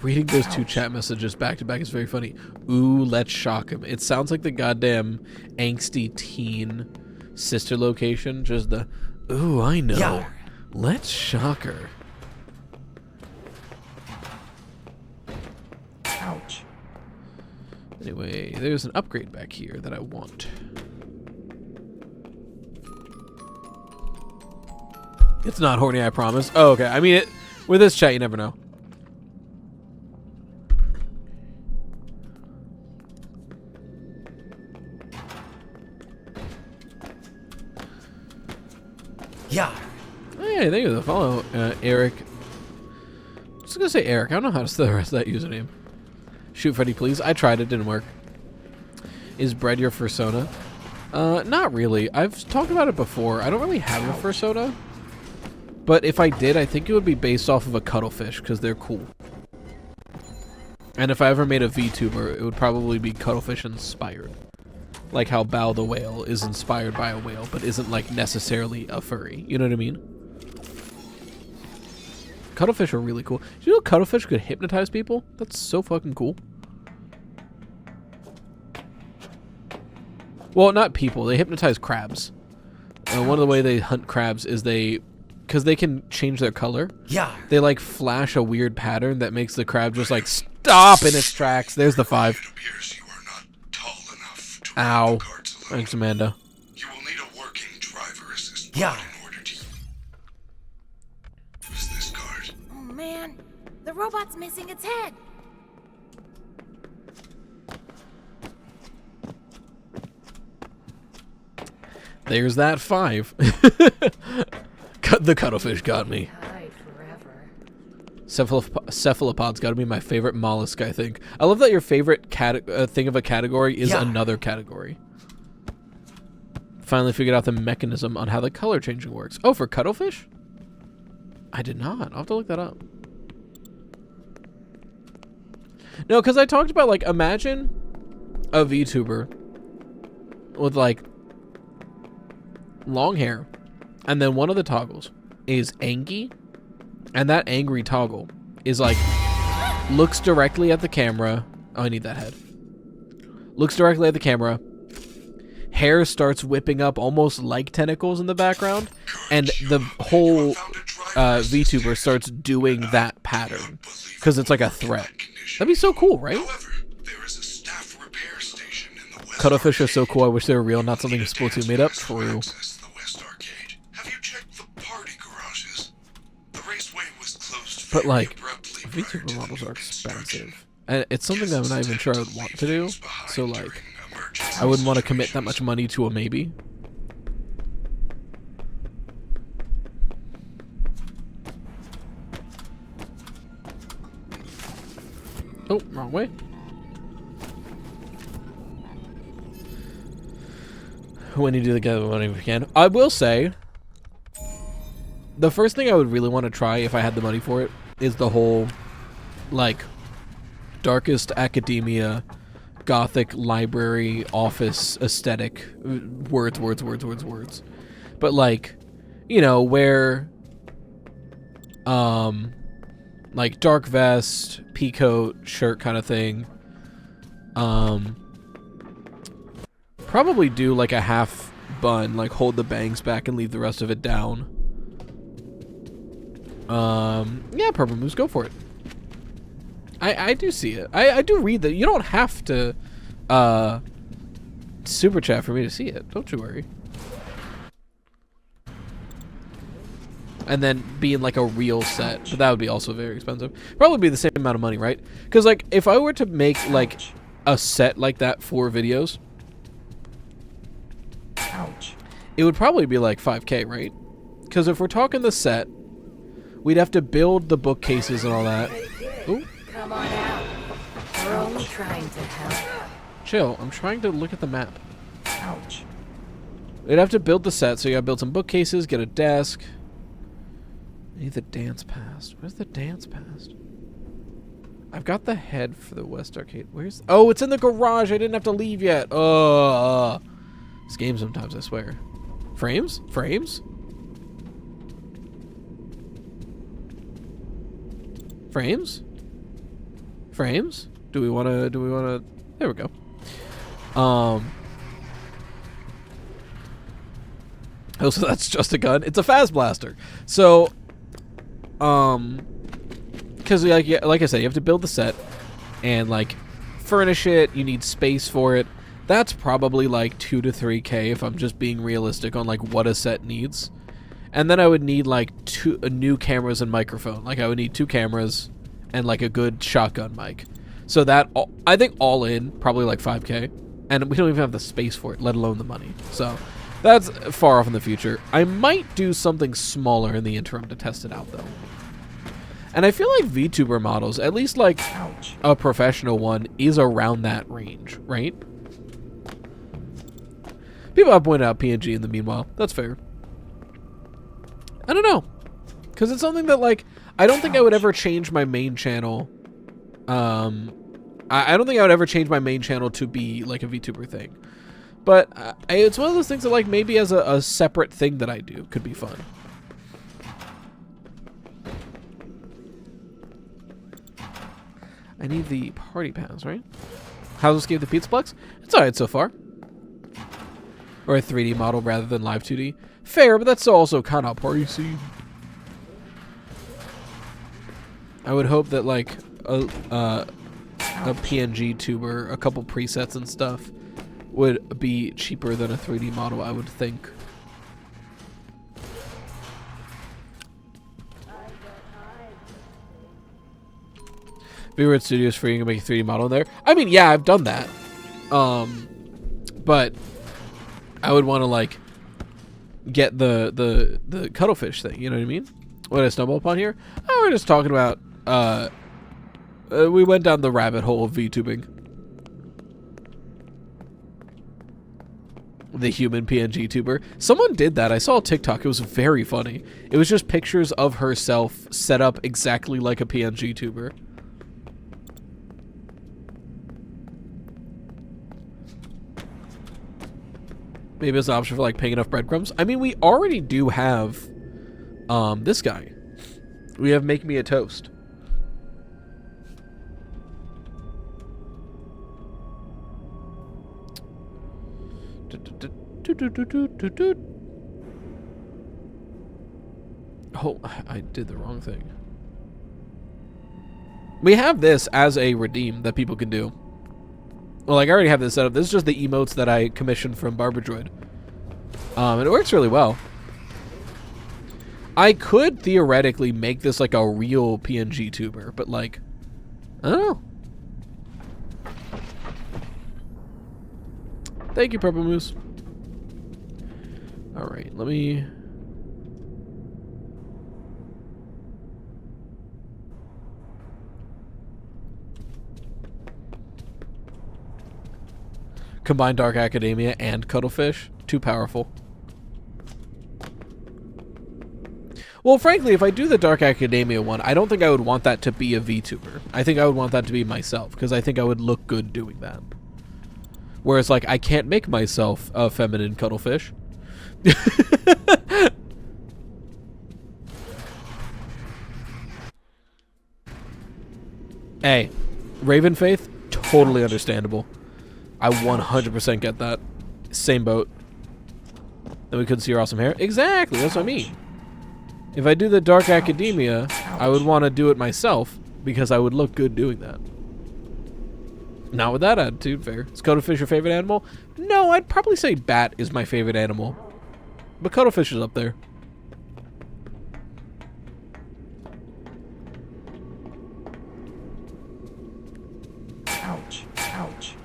Reading those two chat messages back to back is very funny. Ooh, let's shock him. It sounds like the goddamn angsty teen sister location. Just the, ooh, I know. Yeah. Let's shock her. Wait, there's an upgrade back here that I want. It's not horny, I promise. Oh, okay. I mean, with this chat, you never know. Yeah. Hey, thank you for the follow, Eric. I was gonna say Eric. I don't know how to spell the rest of that username. Shoot Freddy, please. I tried. It didn't work. Is bread your fursona? Not really. I've talked about it before. I don't really have a fursona. But if I did, I think it would be based off of a cuttlefish, because they're cool. And if I ever made a VTuber, it would probably be cuttlefish inspired. Like how Bao the whale is inspired by a whale, but isn't like necessarily a furry. You know what I mean? Cuttlefish are really cool. Do you know cuttlefish could hypnotize people? That's so fucking cool. Well, not people. They hypnotize crabs. One of the way they hunt crabs is because they can change their color. Yeah. They like flash a weird pattern that makes the crab just like stop in its tracks. There's the 5. It appears you are not tall enough to Ow. ride the carts alone. Thanks, Amanda. You will need a working driver assist Yeah. pod in order to use this cart. Oh man, the robot's missing its head. There's that 5. The cuttlefish got me. Cephalopod's got to be my favorite mollusk, I think. I love that your favorite thing of a category is another category. Finally figured out the mechanism on how the color changing works. Oh, for cuttlefish? I did not. I'll have to look that up. No, because I talked about, like, imagine a VTuber with, like, long hair, and then one of the toggles is angry, and that angry toggle is like looks directly at the camera. Oh, I need that head. Looks directly at the camera. Hair starts whipping up almost like tentacles in the background, and the whole VTuber starts doing that pattern because it's like a threat. That'd be so cool, right? Cuttlefish are so cool. I wish they were real, not something Splatoon made up. True. But like, VTuber models are expensive, and it's something that I'm not even sure I would want to do. So like, I wouldn't want to commit that much money to a maybe. Oh, wrong way. When you do the get money if you can. I will say, the first thing I would really want to try if I had the money for it is the whole, like, darkest academia, gothic library office aesthetic. Words. But like, you know, where, like dark vest, pea coat, shirt kind of thing. Probably do like a half bun, like hold the bangs back and leave the rest of it down. Yeah, Purple Moose, go for it. I do see it. I do read that. You don't have to super chat for me to see it. Don't you worry. And then being like a real set, but that would be also very expensive. Probably be the same amount of money, right? Because like if I were to make like a set like that for videos, it would probably be like 5K, right? Because if we're talking the set, we'd have to build the bookcases and all that. Ooh. Come on out. We're only trying to help. Chill. I'm trying to look at the map. Ouch. We'd have to build the set, so you gotta build some bookcases, get a desk. I need the dance pass. Where's the dance pass? I've got the head for the West Arcade. Where's... Oh, it's in the garage. I didn't have to leave yet. This game sometimes, I swear. Frames? Frames? Frames? Frames? Do we want to... There we go. Oh, so that's just a gun. It's a Faz Blaster. So, because like I said, you have to build the set, and like furnish it, you need space for it. That's probably like 2 to 3K if I'm just being realistic on like what a set needs. And then I would need like two new cameras and microphone. Like I would need 2 cameras and like a good shotgun mic. So that, I think all in, probably like 5K. And we don't even have the space for it, let alone the money. So that's far off in the future. I might do something smaller in the interim to test it out though. And I feel like VTuber models, at least like a professional one, is around that range, right? People have pointed out PNG in the meanwhile. That's fair. I don't know. Because it's something that, like, I don't think I would ever change my main channel. I don't think I would ever change my main channel to be, like, a VTuber thing. But it's one of those things that, like, maybe as a separate thing that I do could be fun. I need the party pass, right? How's this game, the Pizzaplex? It's alright so far. Or a 3D model rather than live 2D. Fair, but that's also kind of party scene. I would hope that like a PNG tuber, a couple presets and stuff would be cheaper than a 3D model, I would think. V-Word Studios free and make a 3D model in there. I mean, yeah, I've done that. But I would want to like get the cuttlefish thing, you know what I mean? What did I stumble upon here? Oh, we're just talking about we went down the rabbit hole of VTubing. The human PNG tuber. Someone did that. I saw a TikTok. It was very funny. It was just pictures of herself set up exactly like a PNG tuber. Maybe it's an option for like paying enough breadcrumbs. I mean, we already do have this guy. We have Make Me a Toast. Oh, I did the wrong thing. We have this as a redeem that people can do. Well, like, I already have this set up. This is just the emotes that I commissioned from Barbadroid. And it works really well. I could theoretically make this like a real PNG tuber, but like, I don't know. Thank you, Purple Moose. Alright, let me... combine Dark Academia and Cuttlefish. Too powerful. Well, frankly, if I do the Dark Academia one, I don't think I would want that to be a VTuber. I think I would want that to be myself, because I think I would look good doing that. Whereas, like, I can't make myself a feminine Cuttlefish. Hey, Raven Faith, totally understandable. I 100% get that. Same boat. Then we couldn't see your awesome hair. Exactly, that's what I mean. If I do the Dark Academia, I would want to do it myself because I would look good doing that. Not with that attitude, fair. Is Cuttlefish your favorite animal? No, I'd probably say bat is my favorite animal. But Cuttlefish is up there. Ouch, ouch,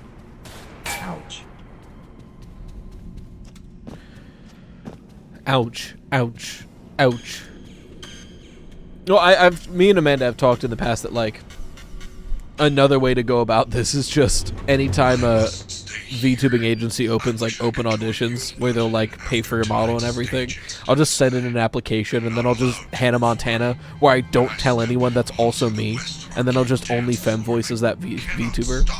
ouch. Ouch, ouch, ouch. No, me and Amanda have talked in the past that, like, another way to go about this is just anytime a VTubing agency opens, like, open auditions where they'll, like, pay for your model and everything, I'll just send in an application and then I'll just Hannah Montana where I don't tell anyone that's also me, and then I'll just only femme voice as that VTuber.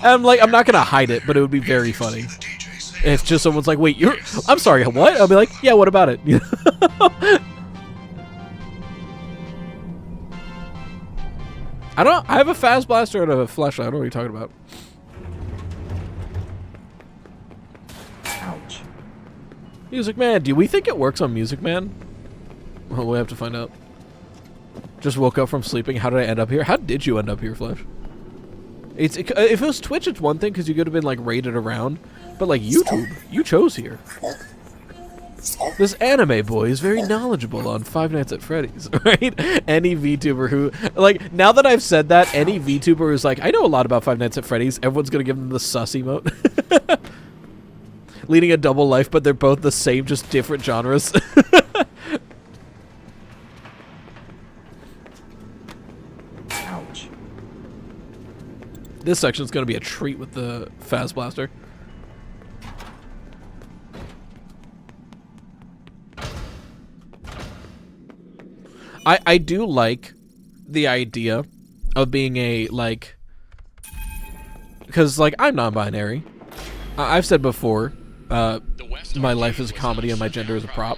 I'm like, I'm not gonna hide it, but it would be very funny. If just someone's like, wait, I'm sorry, what? I'll be like, yeah, what about it? I have a fast blaster and a flashlight. I don't know what you're talking about. Ouch. Music Man, do we think it works on Music Man? Well, we have to find out. Just woke up from sleeping. How did I end up here? How did you end up here, Flesh? If it was Twitch, it's one thing because you could have been like raided around, but like YouTube, you chose here. This anime boy is very knowledgeable on Five Nights at Freddy's, right? Any VTuber who, like, now that I've said that, any VTuber who's like, I know a lot about Five Nights at Freddy's, everyone's gonna give them the sus emote. Leading a double life, but they're both the same, just different genres. Ouch. This section's gonna be a treat with the Faz Blaster. I do like the idea of being a, like, because, like, I'm non-binary. I've said before, my life is a comedy and my gender is a prop.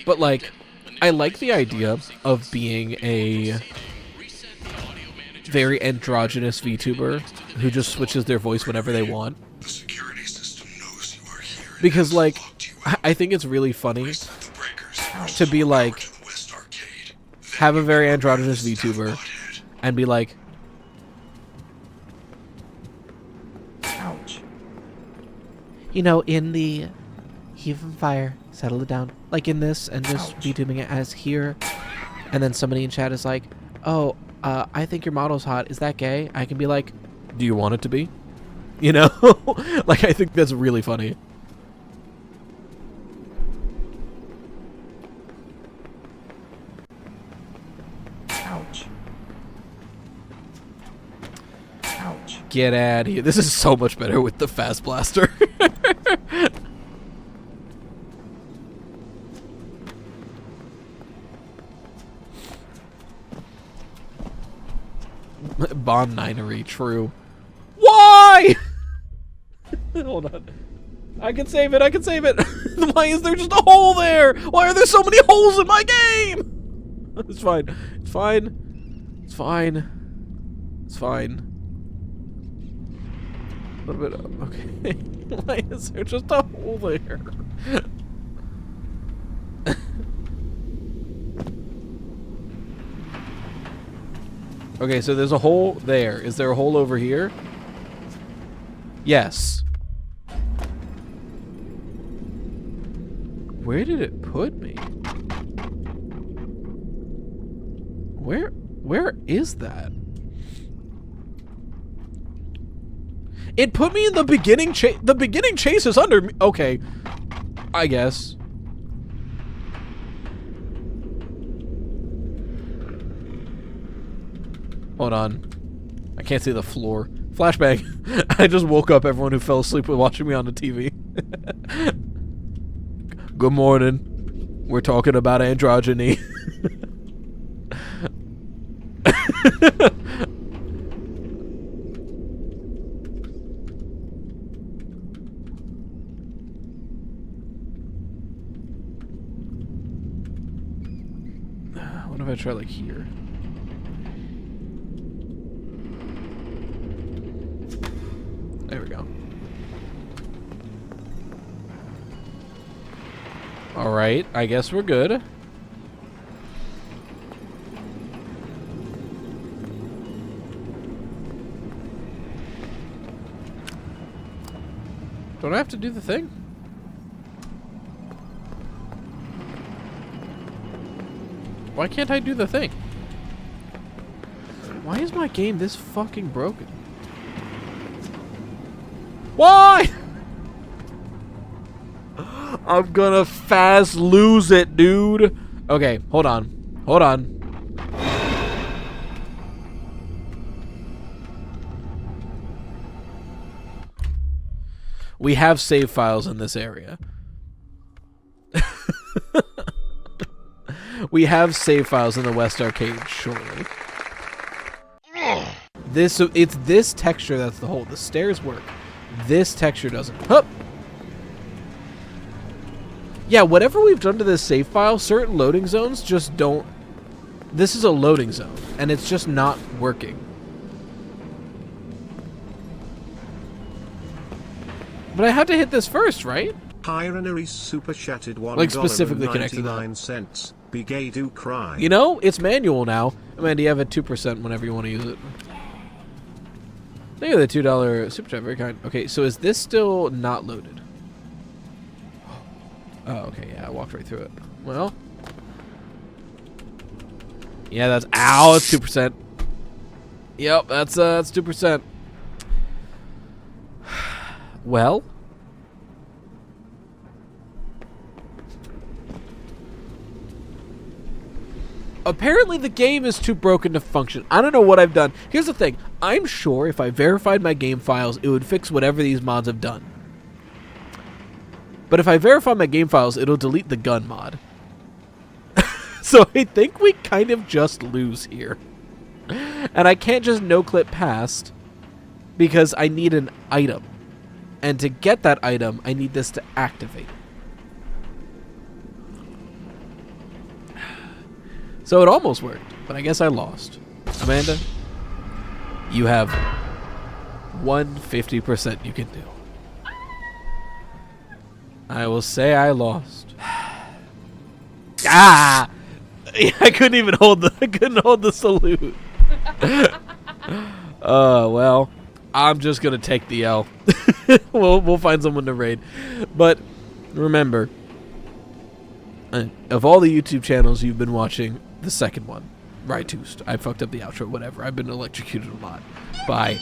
But, like, I like the idea of being a very androgynous VTuber who just switches their voice whenever they want. Because, like, I think it's really funny to be, like, have a very androgynous VTuber and be like, ouch. You know, in the Heave and Fire, settle it down, like in this, and just VTubing it as here, and then somebody in chat is like, oh, I think your model's hot, is that gay? I can be like, do you want it to be? You know? Like, I think that's really funny. Ouch. Ouch. Get out of here. This is so much better with the Fast Blaster. Bond Ninery, true. Why? Hold on. I can save it, I can save it. Why is there just a hole there? Why are there so many holes in my game? It's fine. It's fine. It's fine. It's fine. A little bit. Okay. Why is there just a hole there? Okay, so there's a hole there. Is there a hole over here? Yes. Where did it put me? Where is that? It put me in the beginning chase. The beginning chase is under me. Okay. I guess. Hold on. I can't see the floor. Flashbang. I just woke up everyone who fell asleep with watching me on the TV. Good morning. We're talking about androgyny. What if I try like here? There we go. Alright, I guess we're good. Don't I have to do the thing? Why can't I do the thing? Why is my game this fucking broken? Why? I'm gonna fast lose it, dude. Okay, hold on. Hold on. We have save files in this area. We have save files in the West Arcade, surely. It's this texture that's the hole. The stairs work. This texture doesn't. Hup! Yeah, whatever we've done to this save file, certain loading zones just don't... This is a loading zone, and it's just not working. But I have to hit this first, right? Pyrenees super chatted $1 like specifically connected to that. be gay, do cry. You know, it's manual now. Amanda, you have a 2% whenever you want to use it. Thank you for the $2 super chat, very kind. Okay, so is this still not loaded? Oh, okay, yeah, I walked right through it. Well. Yeah, that's, ow, that's 2%. Yep, that's 2%. Well. Apparently the game is too broken to function. I don't know what I've done. Here's the thing. I'm sure if I verified my game files, it would fix whatever these mods have done. But if I verify my game files, it'll delete the gun mod. So I think we kind of just lose here. And I can't just no-clip past because I need an item. And to get that item, I need this to activate. So it almost worked, but I guess I lost. Amanda, you have 150% you can do. I will say I lost. Ah! I couldn't even hold the salute. Well, I'm just gonna take the L. We'll find someone to raid. But remember, of all the YouTube channels you've been watching, the second one, RyeTwost. I fucked up the outro, whatever. I've been electrocuted a lot. Bye.